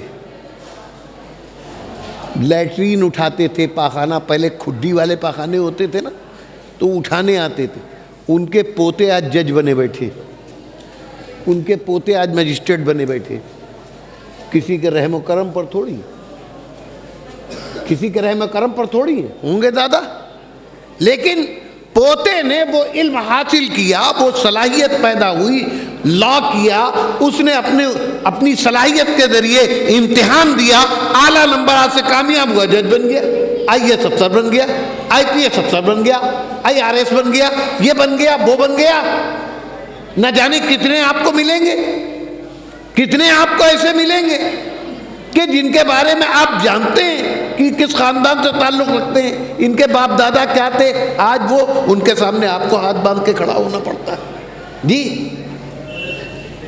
لیٹرین اٹھاتے تھے, پاخانہ, پہلے کھڈی والے پاخانے ہوتے تھے نا, تو اٹھانے آتے تھے. ان کے پوتے آج جج بنے بیٹھے, ان کے پوتے آج مجسٹریٹ بنے بیٹھے. کسی کے رحم و کرم پر تھوڑی, کسی کے رحم و کرم پر تھوڑی ہوں گے دادا. لیکن پوتے نے وہ علم حاصل کیا, وہ صلاحیت پیدا ہوئی, لا کیا, اس نے اپنی صلاحیت کے ذریعے امتحان دیا, اعلیٰ نمبرات سے کامیاب ہوا, جج بن گیا, IAS افسر بن گیا, IPS افسر بن گیا, IRS بن گیا, یہ بن گیا, وہ بن گیا. نہ جانے کتنے آپ کو ملیں گے, کتنے آپ کو ایسے ملیں گے کہ جن کے بارے میں آپ جانتے ہیں کہ کس خاندان سے تعلق رکھتے ہیں, ان کے باپ دادا کیا تھے, آج وہ ان کے سامنے آپ کو ہاتھ باندھ کے کھڑا ہونا پڑتا ہے. جی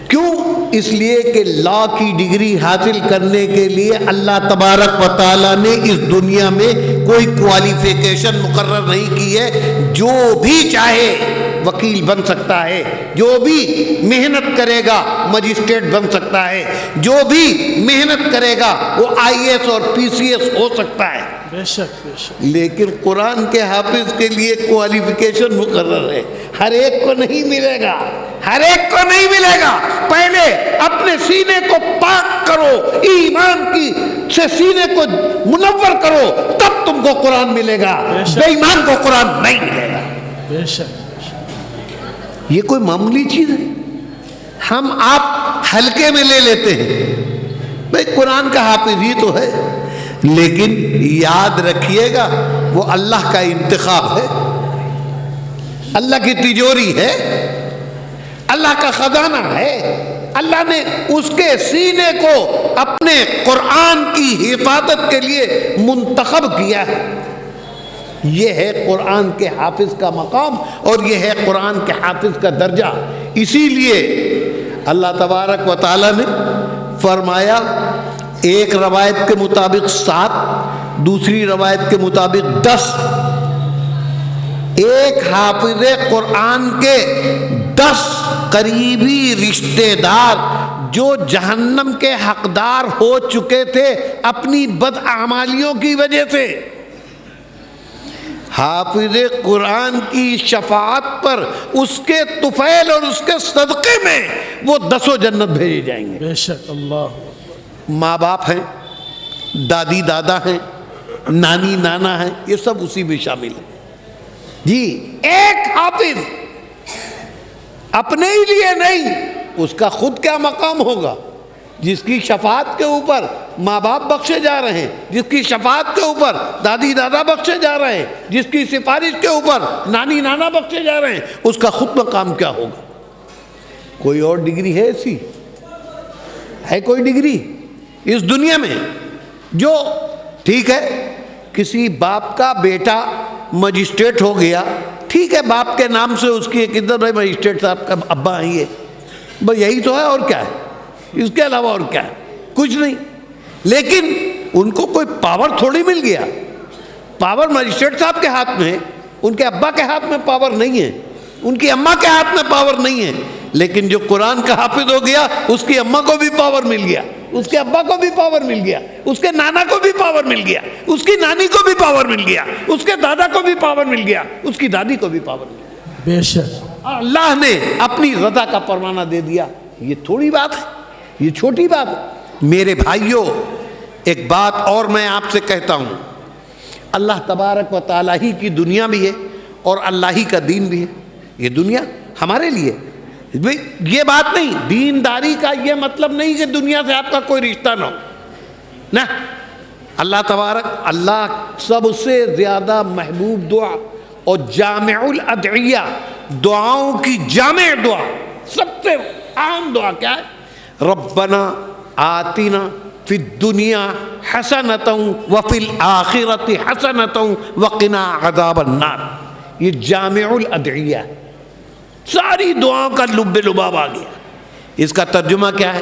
کیوں؟ اس لیے کہ لا کی ڈگری حاصل کرنے کے لیے اللہ تبارک و تعالیٰ نے اس دنیا میں کوئی کوالیفیکیشن مقرر نہیں کی ہے. جو بھی چاہے وکیل بن سکتا ہے, جو بھی محنت کرے گا مجسٹریٹ بن سکتا ہے, جو بھی محنت کرے گا وہ IAS اور PCS ہو سکتا ہے. بے شک بے شک. لیکن قرآن کے حافظ کے لیے کوالیفیکیشن مقرر ہے, ہر ایک کو نہیں ملے گا, ہر ایک کو نہیں ملے گا. پہلے اپنے سینے کو پاک کرو, ایمان کی سے سینے کو منور کرو, تب تم کو قرآن ملے گا. بے ایمان کو قرآن نہیں ملے گا. بے شک. یہ کوئی معمولی چیز ہے, ہم آپ ہلکے میں لے لیتے ہیں. بھائی قرآن کا حافظ ہی تو ہے, لیکن یاد رکھیے گا وہ اللہ کا انتخاب ہے, اللہ کی تجوری ہے, اللہ کا خزانہ ہے. اللہ نے اس کے سینے کو اپنے قرآن کی حفاظت کے لیے منتخب کیا ہے. یہ ہے قرآن کے حافظ کا مقام, اور یہ ہے قرآن کے حافظ کا درجہ. اسی لیے اللہ تبارک و تعالیٰ نے فرمایا, ایک روایت کے مطابق 7, دوسری روایت کے مطابق 10, ایک حافظ قرآن کے 10 قریبی رشتہ دار جو جہنم کے حقدار ہو چکے تھے اپنی بدعمالیوں کی وجہ سے, حافظ قرآن کی شفاعت پر اس کے طفیل اور اس کے صدقے میں وہ 10 جنت بھیجے جائیں گے. بے شک. اللہ. ماں باپ ہیں, دادی دادا ہیں, نانی نانا ہیں, یہ سب اسی میں شامل ہیں. جی ایک حافظ اپنے ہی لیے نہیں, اس کا خود کیا مقام ہوگا, جس کی شفاعت کے اوپر ماں باپ بخشے جا رہے ہیں, جس کی شفاعت کے اوپر دادی دادا بخشے جا رہے ہیں, جس کی سفارش کے اوپر نانی نانا بخشے جا رہے ہیں, اس کا خود مقام کیا ہوگا. کوئی اور ڈگری ہے ایسی؟ ہے کوئی ڈگری اس دنیا میں جو, ٹھیک ہے کسی باپ کا بیٹا مجسٹریٹ ہو گیا, ٹھیک ہے باپ کے نام سے اس کی ایک عزت ہے, مجسٹریٹ صاحب کا ابا آئیے, بس یہی تو ہے, اور کیا ہے, اس کے علاوہ اور کیا ہے, کچھ نہیں. لیکن ان کو کوئی پاور تھوڑی مل گیا, پاور مجسٹریٹ صاحب کے ہاتھ میں ہے, ان کے ابا کے ہاتھ میں پاور نہیں ہے, ان کی اماں کے ہاتھ میں پاور نہیں ہے. لیکن جو قرآن کا حافظ ہو گیا اس کی اماں کو بھی پاور مل گیا, اس کے ابا کو بھی پاور مل گیا, اس کے نانا کو بھی پاور مل گیا, اس کی نانی کو بھی پاور مل گیا, اس کے دادا کو بھی پاور مل گیا, اس کی دادی کو بھی پاور مل گیا. بے شک. اللہ نے اپنی رضا کا پروانہ دے دیا. یہ تھوڑی بات ہے, یہ چھوٹی بات ہے. میرے بھائیوں, ایک بات اور میں آپ سے کہتا ہوں, اللہ تبارک و تعالیٰ ہی کی دنیا بھی ہے اور اللہ ہی کا دین بھی ہے. یہ دنیا ہمارے لیے, یہ بات نہیں, دینداری کا یہ مطلب نہیں کہ دنیا سے آپ کا کوئی رشتہ نہ ہو, نہ. اللہ تبارک, اللہ سب سے زیادہ محبوب دعا اور جامع الادعیہ, دعاؤں کی جامع دعا, سب سے عام دعا کیا ہے؟ ربنا آتنا فی الدنیا حسنۃ وفی الآخرۃ حسنۃ وقنا عذاب النار. یہ جامع الادعیہ, ساری دعاؤں کا لب لباب آ گیا. اس کا ترجمہ کیا ہے؟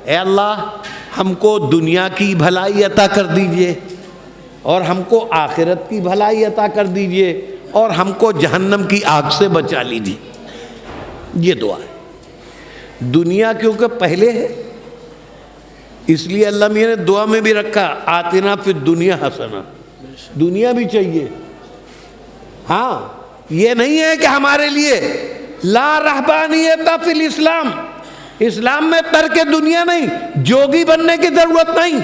اے اللہ, ہم کو دنیا کی بھلائی عطا کر دیجئے, اور ہم کو آخرت کی بھلائی عطا کر دیجئے, اور ہم کو جہنم کی آگ سے بچا لیجئے. یہ دعا ہے. دنیا کیونکہ پہلے ہے, اس لیے اللہ میاں نے دعا میں بھی رکھا آتنا فی الدنیا حسنہ. دنیا بھی چاہیے. ہاں, یہ نہیں ہے کہ ہمارے لیے لا رہبانیت فی الاسلام, اسلام میں ترک دنیا نہیں, جوگی بننے کی ضرورت نہیں.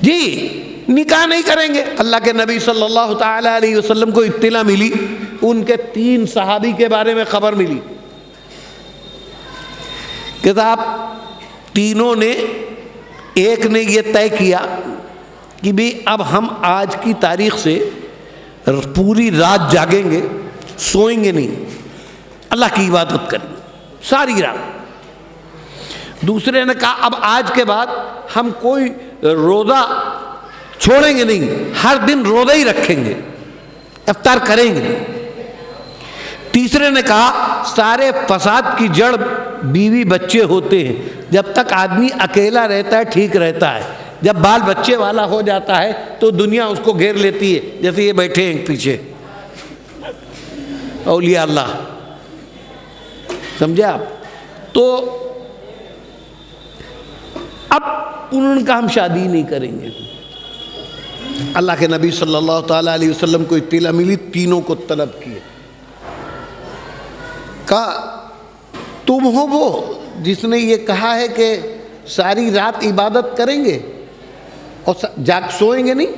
جی نکاح نہیں کریں گے. اللہ کے نبی صلی اللہ تعالی علیہ وسلم کو اطلاع ملی, ان کے 3 صحابی کے بارے میں خبر ملی کہ صاحب تینوں نے, ایک نے یہ طے کیا کہ بھی اب ہم آج کی تاریخ سے پوری رات جاگیں گے, سوئیں گے نہیں, اللہ کی عبادت کریں گے ساری رات. دوسرے نے کہا اب آج کے بعد ہم کوئی روزہ چھوڑیں گے نہیں, ہر دن روزہ ہی رکھیں گے, افطار کریں گے. تیسرے نے کہا سارے فساد کی جڑ بیوی بچے ہوتے ہیں, جب تک آدمی اکیلا رہتا ہے ٹھیک رہتا ہے, جب بال بچے والا ہو جاتا ہے تو دنیا اس کو گھیر لیتی ہے, جیسے یہ بیٹھے ہیں پیچھے اولیاء اللہ, سمجھے آپ. تو اب انہوں نے کہا ہم شادی نہیں کریں گے. اللہ کے نبی صلی اللہ تعالی علیہ وسلم کو اطلاع ملی, تینوں کو طلب کیے, کہا تم ہو وہ جس نے یہ کہا ہے کہ ساری رات عبادت کریں گے اور جاگ سوئیں گے نہیں؟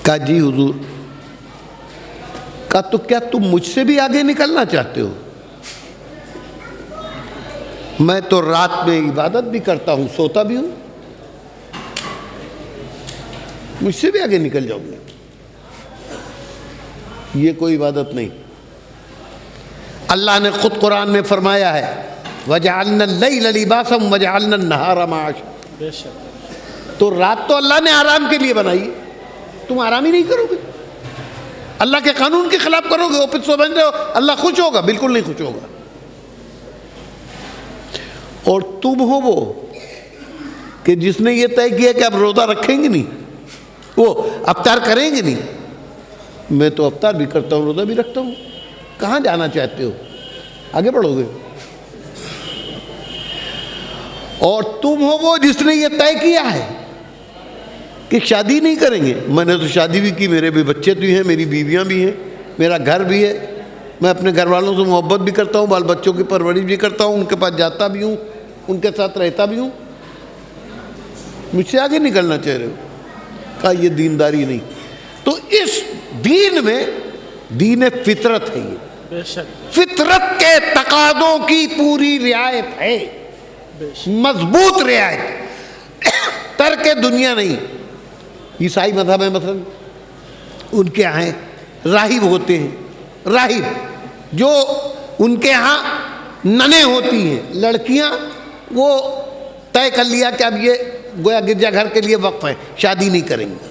کہا جی حضور. کہا تو کیا تم مجھ سے بھی آگے نکلنا چاہتے ہو؟ میں تو رات میں عبادت بھی کرتا ہوں, سوتا بھی ہوں, مجھ سے بھی آگے نکل جاؤں گے. یہ کوئی عبادت نہیں. اللہ نے خود قرآن میں فرمایا ہے وَجَعَلْنَا اللَّيْلَ لِبَاسًا وَجَعَلْنَا النَّهَارَ مَعَاشًا. تو رات تو اللہ نے آرام کے لیے بنائی, تم آرام ہی نہیں کرو گے, اللہ کے قانون کے خلاف کرو گے, وہ پھر سمجھ رہے ہو اللہ خوش ہوگا؟ بالکل نہیں خوش ہوگا. اور تم ہو وہ کہ جس نے یہ طے کیا کہ اب روزہ رکھیں گے نہیں, وہ افطار کریں گے نہیں. میں تو افطار بھی کرتا ہوں, روزہ بھی رکھتا ہوں. کہاں جانا چاہتے ہو؟ آگے بڑھو گے. اور تم ہو وہ جس نے یہ طے کیا ہے کہ شادی نہیں کریں گے. میں نے تو شادی بھی کی, میرے بھی بچے بھی ہیں, میری بیویاں بھی ہیں, میرا گھر بھی ہے, میں اپنے گھر والوں سے محبت بھی کرتا ہوں, بال بچوں کی پرورش بھی کرتا ہوں, ان کے پاس جاتا بھی ہوں, ان کے ساتھ رہتا بھی ہوں. مجھ سے آگے نکلنا چاہ رہے ہو؟ کہا یہ دینداری نہیں. تو اس دین میں دین فطرت ہے, یہ فطرت کے تقاضوں کی پوری رعایت ہے, مضبوط رعایت, ترک دنیا نہیں. عیسائی مذہب ہے مثلا, ان کے یہاں راہب ہوتے ہیں, راہب جو ان کے ہاں ننیں ہوتی ہیں لڑکیاں, وہ طے کر لیا کہ اب یہ گویا گرجا گھر کے لیے وقف ہے, شادی نہیں کریں گے.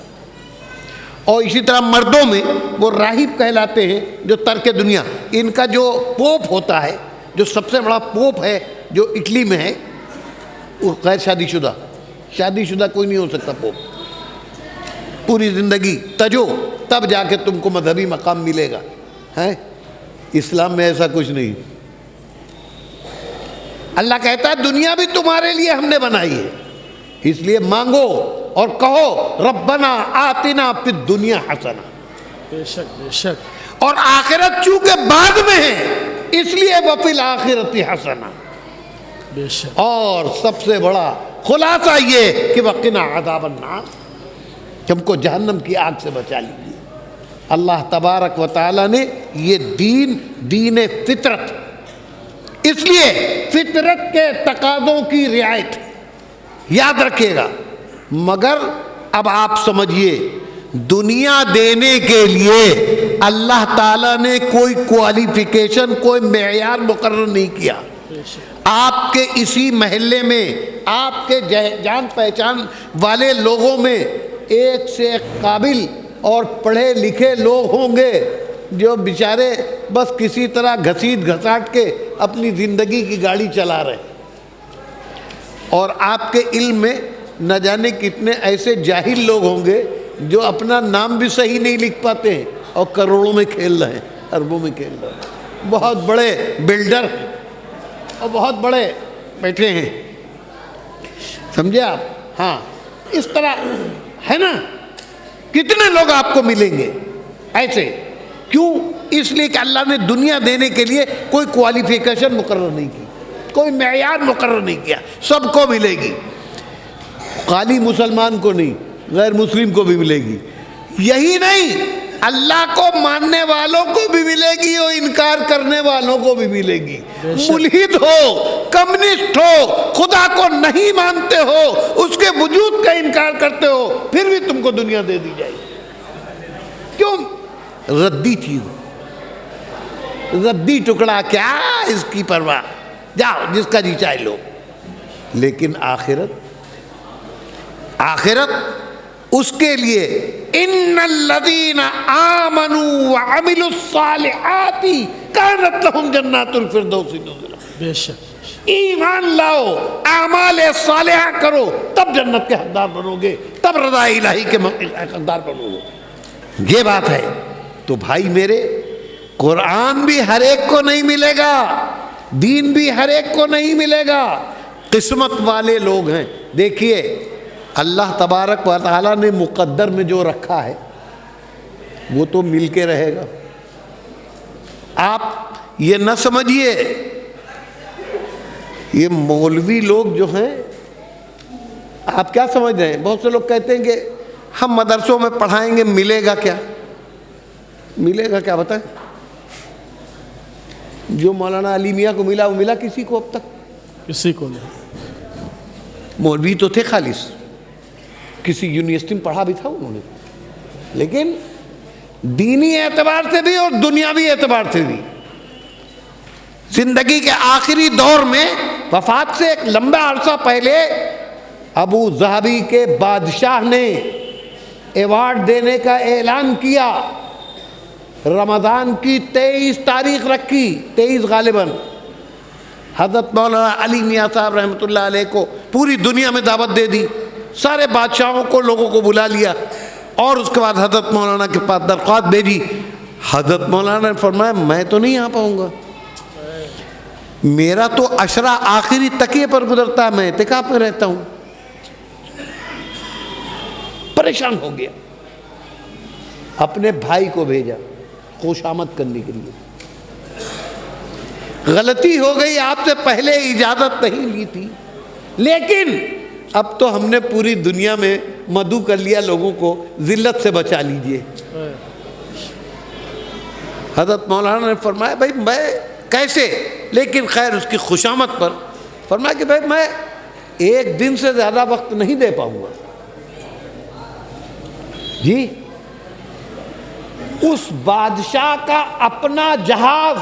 اور اسی طرح مردوں میں وہ راہب کہلاتے ہیں جو ترک دنیا. ان کا جو پوپ ہوتا ہے, جو سب سے بڑا پوپ ہے جو اٹلی میں ہے, وہ غیر شادی شدہ, شادی شدہ کوئی نہیں ہو سکتا پوپ. پوری زندگی تجو تب جا کے تم کو مذہبی مقام ملے گا. ہے اسلام میں ایسا کچھ نہیں. اللہ کہتا ہے دنیا بھی تمہارے لیے ہم نے بنائی ہے، اس لیے مانگو اور کہو ربنا آتنا فی الدنیا حسنہ، بے شک بے شک، اور آخرت چونکہ بعد میں ہے اس لیے وفی الآخرۃ حسنہ، بے شک، اور سب سے بڑا خلاصہ یہ کہ وقنا عذاب النار، ہم کو جہنم کی آگ سے بچا لیجیے۔ اللہ تبارک و تعالیٰ نے یہ دین فطرت، اس لیے فطرت کے تقاضوں کی رعایت یاد رکھیے گا، مگر اب آپ سمجھیے دنیا دینے کے لیے اللہ تعالیٰ نے کوئی کوالیفیکیشن، کوئی معیار مقرر نہیں کیا۔ آپ کے اسی محلے میں، آپ کے جان پہچان والے لوگوں میں ایک سے ایک قابل اور پڑھے لکھے لوگ ہوں گے جو بیچارے بس کسی طرح گھسیٹ گھساٹ کے اپنی زندگی کی گاڑی چلا رہے ہیں، اور آپ کے علم میں نہ جانے کتنے ایسے جاہل لوگ ہوں گے جو اپنا نام بھی صحیح نہیں لکھ پاتے ہیں اور کروڑوں میں کھیل رہے ہیں، اربوں میں کھیل رہے ہیں، بہت بڑے بلڈر ہیں اور بہت بڑے بیٹھے ہیں، سمجھے آپ؟ ہاں، اس طرح ہے نا، کتنے لوگ آپ کو ملیں گے ایسے، کیوں؟ اس لیے کہ اللہ نے دنیا دینے کے لیے کوئی کوالیفیکیشن مقرر نہیں کی، کوئی معیار مقرر نہیں کیا، سب کو ملے گی، خالی مسلمان کو نہیں، غیر مسلم کو بھی ملے گی۔ یہی نہیں، اللہ کو ماننے والوں کو بھی ملے گی اور انکار کرنے والوں کو بھی ملے گی، ملحد ہو، کمیونسٹ ہو، خدا کو نہیں مانتے ہو، اس کے وجود کا انکار کرتے ہو، پھر بھی تم کو دنیا دے دی جائے گی۔ کیوں؟ ردی چیز، ردی ٹکڑا، کیا اس کی پرواہ، جاؤ جس کا جی چاہے لو۔ لیکن آخرت اس کے لیے ان الذین آمنوا وعملوا الصالحات کانت لہم جنات الفردوس نزلا، بے شک، ایمان لاؤ، اعمال صالحہ کرو، تب جنت کے حقدار بنو گے، تب رضا الہی کے حقدار بنو گے۔ یہ بات ہے۔ تو بھائی میرے، قرآن بھی ہر ایک کو نہیں ملے گا، دین بھی ہر ایک کو نہیں ملے گا، قسمت والے لوگ ہیں۔ دیکھیے اللہ تبارک و تعالیٰ نے مقدر میں جو رکھا ہے وہ تو مل کے رہے گا۔ آپ یہ نہ سمجھیے، یہ مولوی لوگ جو ہیں، آپ کیا سمجھ رہے ہیں؟ بہت سے لوگ کہتے ہیں کہ ہم مدرسوں میں پڑھائیں گے، ملے گا کیا؟ ملے گا کیا بتائیں؟ جو مولانا علی میاں کو ملا وہ ملا کسی کو اب تک؟ کسی کو نہیں۔ مولوی تو تھے خالص، کسی یونیورسٹی میں پڑھا بھی تھا انہوں نے، لیکن دینی اعتبار سے بھی اور دنیاوی اعتبار سے بھی زندگی کے آخری دور میں، وفات سے ایک لمبا عرصہ پہلے، ابو ظہبی کے بادشاہ نے ایوارڈ دینے کا اعلان کیا، رمضان کی 23 تاریخ رکھی، 23 غالباً، حضرت مولانا علی میاں صاحب رحمۃ اللہ علیہ کو پوری دنیا میں دعوت دے دی، سارے بادشاہوں کو، لوگوں کو بلا لیا، اور اس کے بعد حضرت مولانا کے پاس درخواست بھیجی۔ حضرت مولانا نے فرمایا میں تو نہیں آ پاؤں گا، میرا تو عشرہ آخری تکیے پر گزرتا ہے، میں اعتکاف میں رہتا ہوں۔ پریشان ہو گیا، اپنے بھائی کو بھیجا خوش آمد کرنے کے لیے۔ غلطی ہو گئی، آپ سے پہلے اجازت نہیں لی تھی، لیکن اب تو ہم نے پوری دنیا میں مدعو کر لیا، لوگوں کو ذلت سے بچا لیجئے۔ حضرت مولانا نے فرمایا بھائی میں کیسے، لیکن خیر اس کی خوشامد پر فرمایا کہ بھائی میں ایک دن سے زیادہ وقت نہیں دے پاؤں گا۔ جی، اس بادشاہ کا اپنا جہاز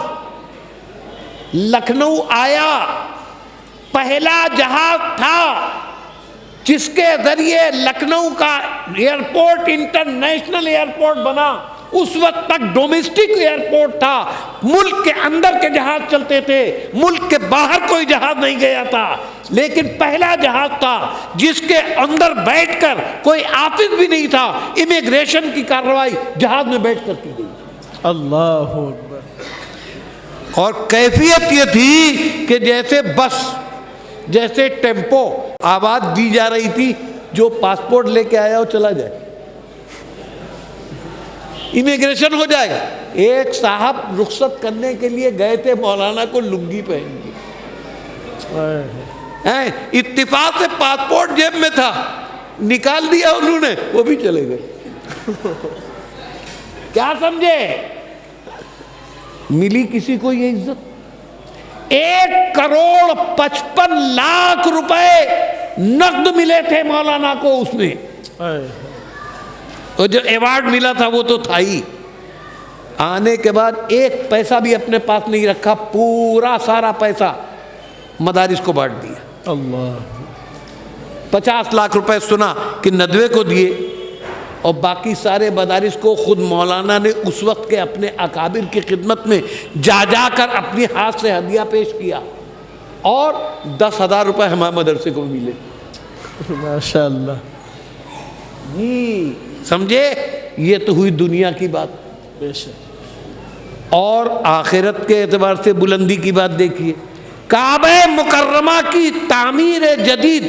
لکھنؤ آیا، پہلا جہاز تھا جس کے ذریعے لکھنؤ کا ایئرپورٹ انٹرنیشنل ایئرپورٹ بنا۔ اس وقت تک ڈومیسٹک ایئرپورٹ تھا، ملک کے اندر کے جہاز چلتے تھے، ملک کے باہر کوئی جہاز نہیں گیا تھا، لیکن پہلا جہاز تھا جس کے اندر بیٹھ کر کوئی آفس بھی نہیں تھا، امیگریشن کی کارروائی جہاز میں بیٹھ کر کی گئی۔ اللہ اکبر۔ اور کیفیت یہ تھی کہ جیسے بس جیسے ٹیمپو آواز دی جا رہی تھی جو پاسپورٹ لے کے آیا ہو چلا جائے، امیگریشن ہو جائے گا۔ ایک صاحب رخصت کرنے کے لیے گئے تھے، مولانا کو لنگی پہن دی، اتفاق سے پاسپورٹ جیب میں تھا، نکال دیا انہوں نے، وہ بھی چلے گئے۔ کیا سمجھے؟ ملی کسی کو یہ عزت؟ 1,55,00,000 روپے نقد ملے تھے مولانا کو اس میں، اور جو ایوارڈ ملا تھا وہ تو تھا ہی۔ آنے کے بعد ایک پیسہ بھی اپنے پاس نہیں رکھا، پورا سارا پیسہ مدارس کو بانٹ دیا۔ اللہ 50 لاکھ روپے سنا کہ ندوے کو دیے، اور باقی سارے مدارس کو خود مولانا نے اس وقت کے اپنے اکابر کی خدمت میں جا جا کر اپنی ہاتھ سے ہدیہ پیش کیا، اور 10,000 روپے ہمارے مدرسے کو ملے۔ ماشاء اللہ، جی سمجھے؟ یہ تو ہوئی دنیا کی بات، بے شک۔ اور آخرت کے اعتبار سے بلندی کی بات دیکھیے، کعبہ مکرمہ کی تعمیر جدید،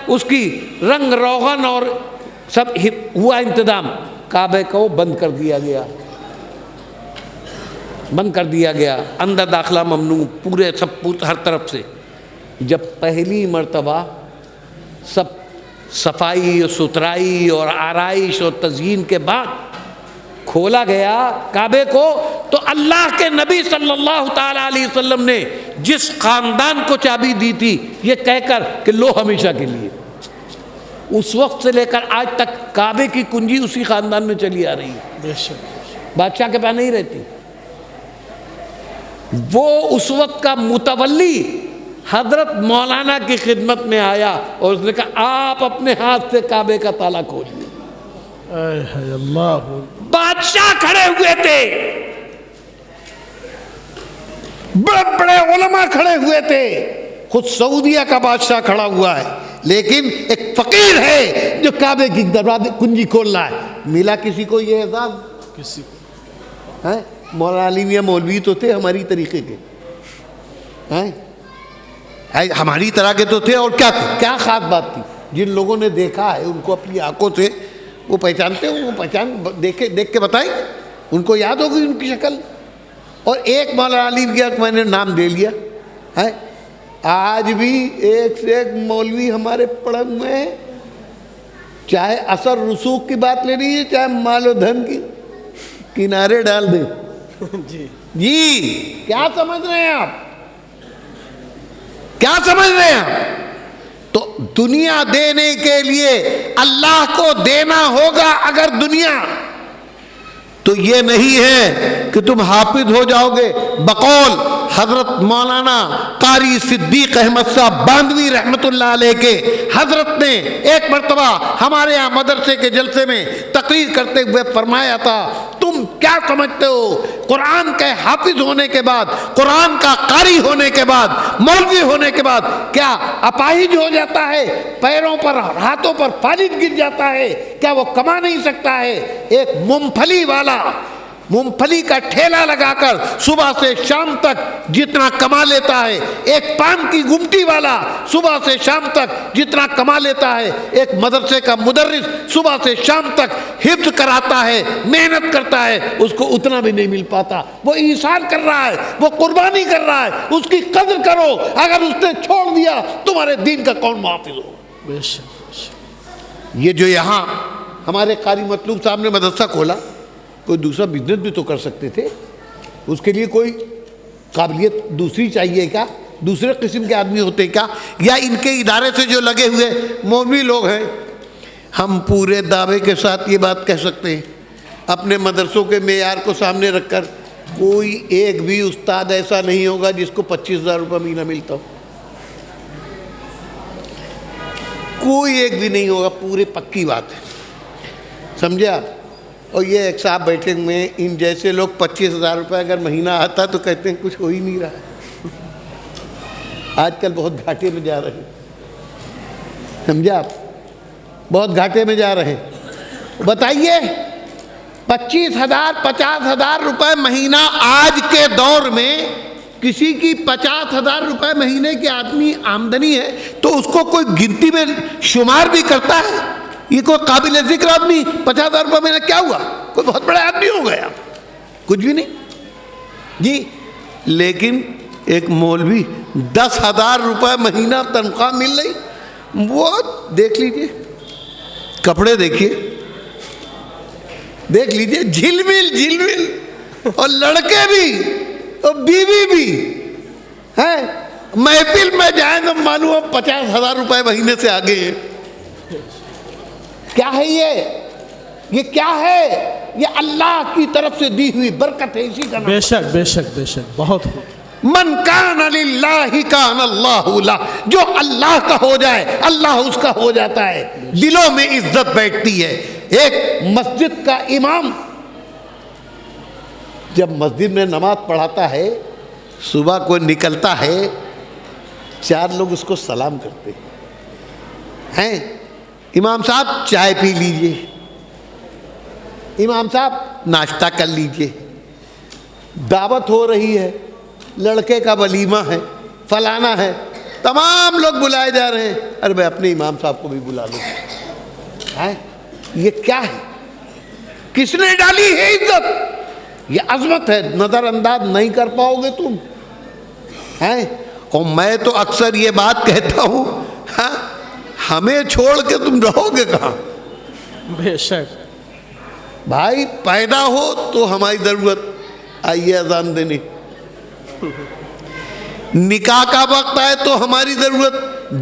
اس کی رنگ روغن اور سب ہوا انتظام، کعبے کو بند کر دیا گیا، بند کر دیا گیا، اندر داخلہ ممنوع، پورے سب ہر طرف سے۔ جب پہلی مرتبہ سب صفائی اور ستھرائی اور آرائش اور تزئین کے بعد کھولا گیا کعبے کو، تو اللہ کے نبی صلی اللہ تعالیٰ علیہ وسلم نے جس خاندان کو چابی دی تھی یہ کہہ کر کہ لو ہمیشہ کے لیے، اس وقت سے لے کر آج تک کعبے کی کنجی اسی خاندان میں چلی آ رہی ہے، بے شک۔ بادشاہ کے پاس نہیں رہتی۔ وہ اس وقت کا متولی حضرت مولانا کی خدمت میں آیا اور اس نے کہا آپ اپنے ہاتھ سے کعبے کا تالا کھولیے۔ اللہ، بادشاہ کھڑے ہوئے تھے، بڑے بڑے علماء کھڑے ہوئے تھے، خود سعودیہ کا بادشاہ کھڑا ہوا ہے، لیکن ایک فقیر ہے جو کعبے کی دروازے کنجی کھول رہا ہے۔ ملا کسی کو یہ اعزاز؟ کسی ہیں؟ مولانا علی میاں مولوی تو تھے ہماری طریقے کے، ہیں ہماری طرح کے تو تھے، اور کیا خاص بات تھی؟ جن لوگوں نے دیکھا ہے ان کو اپنی آنکھوں سے وہ پہچانتے ہیں، وہ پہچان دیکھ کے بتائیں، ان کو یاد ہوگی ان کی شکل۔ اور ایک مولانا علی میاں میں نے نام دے لیا ہے، آج بھی ایک سے ایک مولوی ہمارے پڑھن میں، چاہے اثر رسوخ کی بات لے رہی ہے چاہے مال و دھن کی، کنارے ڈال دیں۔ جی کیا سمجھ رہے ہیں آپ؟ کیا سمجھ رہے ہیں آپ؟ تو دنیا دینے کے لیے اللہ کو دینا ہوگا، اگر دنیا تو یہ نہیں ہے کہ تم حافظ ہو جاؤ گے۔ بقول حضرت مولانا قاری صدیق احمد صاحب باندوی رحمت اللہ علیہ کے، حضرت نے ایک مرتبہ ہمارے یہاں مدرسے کے جلسے میں تقریر کرتے ہوئے فرمایا تھا، تم کیا سمجھتے ہو قرآن کے حافظ ہونے کے بعد، قرآن کا قاری ہونے کے بعد، مولوی ہونے کے بعد کیا اپاہج ہو جاتا ہے، پیروں پر ہاتھوں پر فالج گر جاتا ہے؟ کیا وہ کما نہیں سکتا ہے؟ ایک مونگ پھلی والا مونگ پھلی کا ٹھیلا لگا کر صبح سے شام تک جتنا کما لیتا ہے، ایک پان کی گمٹی والا صبح سے شام تک جتنا کما لیتا ہے، ایک مدرسے کا مدرس صبح سے شام تک حفظ کراتا ہے، محنت کرتا ہے، اس کو اتنا بھی نہیں مل پاتا۔ وہ ایثار کر رہا ہے، وہ قربانی کر رہا ہے، اس کی قدر کرو۔ اگر اس نے چھوڑ دیا تمہارے دین کا کون محافظ ہو؟ بے شک۔ یہ جو یہاں ہمارے قاری مطلوب صاحب نے مدرسہ کھولا، کوئی دوسرا بزنس بھی تو کر سکتے تھے، اس کے لیے کوئی قابلیت دوسری چاہیے کیا؟ دوسرے قسم کے آدمی ہوتے کیا؟ یا ان کے ادارے سے جو لگے ہوئے مولوی لوگ ہیں، ہم پورے دعوے کے ساتھ یہ بات کہہ سکتے ہیں اپنے مدرسوں کے معیار کو سامنے رکھ کر، کوئی ایک بھی استاد ایسا نہیں ہوگا جس کو 25,000 روپے مہینہ ملتا ہو، کوئی ایک بھی نہیں ہوگا، پورے پکی بات ہے، سمجھے آپ؟ اور یہ ایک صاحب بیٹھے ہوئے ہیں، ان جیسے لوگ 25,000 روپے اگر مہینہ آتا تو کہتے ہیں کچھ ہو ہی نہیں رہا ہے۔ آج کل بہت گھاٹے میں جا رہے ہیں، سمجھے آپ؟ بہت گھاٹے میں جا رہے ہیں۔ بتائیے 25,000 50,000 روپے مہینہ آج کے دور میں کسی کی 50,000 روپے مہینے کی آدمی آمدنی ہے تو اس کو کوئی گنتی میں شمار بھی کرتا ہے؟ یہ کوئی قابل ذکر آدمی 50,000 روپے مہینہ کیا ہوا؟ کوئی بہت بڑا آدمی ہو گیا؟ کچھ بھی نہیں جی. لیکن ایک مولوی 10,000 روپے مہینہ تنخواہ مل رہی، وہ دیکھ لیجئے، کپڑے دیکھیے، دیکھ لیجئے، جھلمل جھلمل، اور لڑکے بھی اور بیوی بھی ہیں، محفل میں جائیں تو معلوم 50,000 روپے مہینے سے آگے ہیں. کیا ہے یہ کیا ہے؟ یہ اللہ کی طرف سے دی ہوئی برکت ہے. اسی کا بے شک بے شک بے شک، بہت خوب. من کان للہ کان اللہ لہ، جو اللہ کا ہو جائے اللہ اس کا ہو جاتا ہے. دلوں میں عزت بیٹھتی ہے. ایک مسجد کا امام جب مسجد میں نماز پڑھاتا ہے، صبح کو نکلتا ہے، 4 لوگ اس کو سلام کرتے ہیں، امام صاحب چائے پی لیجئے، امام صاحب ناشتہ کر لیجئے، دعوت ہو رہی ہے، لڑکے کا ولیمہ ہے، فلانا ہے، تمام لوگ بلائے جا رہے ہیں. ارے بھائی اپنے امام صاحب کو بھی بلا لو. یہ کیا ہے؟ کس نے ڈالی ہے عزت؟ یہ عظمت ہے، نظر انداز نہیں کر پاؤ گے تم. اور میں تو اکثر یہ بات کہتا ہوں، ہمیں چھوڑ کے تم رہو گے کہاں؟ بے شک. بھائی پیدا ہو تو ہماری ضرورت، آئیے اذان دینے. نکاح کا وقت آئے تو ہماری ضرورت،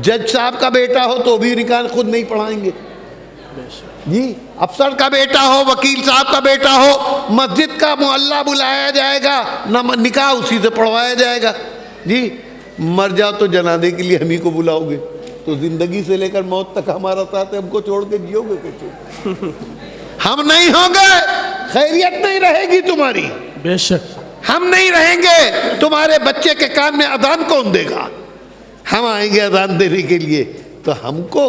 جج صاحب کا بیٹا ہو تو بھی نکاح خود نہیں پڑھائیں گے جی. افسر کا بیٹا ہو، وکیل صاحب کا بیٹا ہو، مسجد کا محلہ بلایا جائے گا، نکاح اسی سے پڑھوایا جائے گا جی. مر جاؤ تو جنازے کے لیے ہم ہی کو بلاؤ گے، تو زندگی سے لے کر موت تک ہمارا ساتھ ہے، ہم کو چھوڑ کے جیو گے کیسے؟ ہم نہیں ہوں گے، خیریت نہیں رہے گی تمہاری. بے شک. ہم نہیں رہیں گے، تمہارے بچے کے کان میں اذان کون دے گا؟ ہم آئیں گے اذان دینے کے لیے. تو ہم کو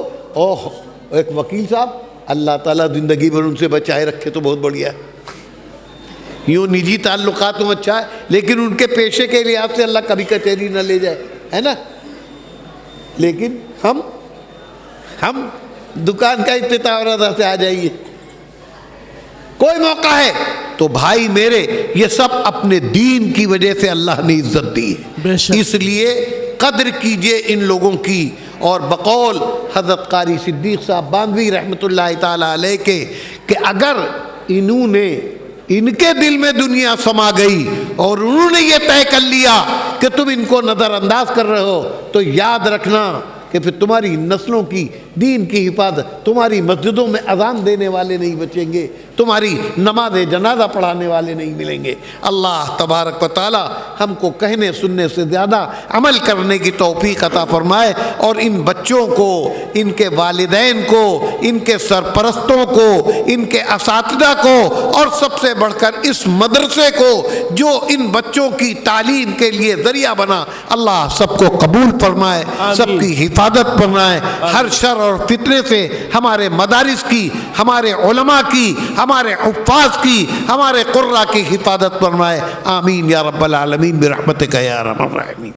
ایک وکیل صاحب، اللہ تعالیٰ زندگی بھر ان سے بچائے رکھے تو بہت بڑھیا ہے. یوں نجی تعلقات میں اچھا ہے، لیکن ان کے پیشے کے لحاظ سے اللہ کبھی کچہری نہ لے جائے، ہے نا. لیکن ہم دکان کا افتتاح ہو رہا سے آ جائیے، کوئی موقع ہے تو بھائی میرے، یہ سب اپنے دین کی وجہ سے اللہ نے عزت دی ہے. اس لیے قدر کیجئے ان لوگوں کی. اور بقول حضرت قاری صدیق صاحب باندھوی رحمۃ اللہ تعالی علیہ کے، کہ اگر ان کے دل میں دنیا سما گئی اور انہوں نے یہ طے کر لیا کہ تم ان کو نظر انداز کر رہے ہو، تو یاد رکھنا کہ پھر تمہاری نسلوں کی دین کی حفاظت، تمہاری مسجدوں میں اذان دینے والے نہیں بچیں گے، تمہاری نماز جنازہ پڑھانے والے نہیں ملیں گے. اللہ تبارک و تعالی ہم کو کہنے سننے سے زیادہ عمل کرنے کی توفیق عطا فرمائے، اور ان بچوں کو، ان کے والدین کو، ان کے سرپرستوں کو، ان کے اساتذہ کو، اور سب سے بڑھ کر اس مدرسے کو جو ان بچوں کی تعلیم کے لیے ذریعہ بنا، اللہ سب کو قبول فرمائے، سب کی حفاظت فرمائے، ہر شر اور فتنے سے ہمارے مدارس کی، ہمارے علماء کی، ہمارے حفاظ کی، ہمارے قراء کی حفاظت فرمائے. آمین یا رب العالمین برحمتک یا ارحم الراحمین.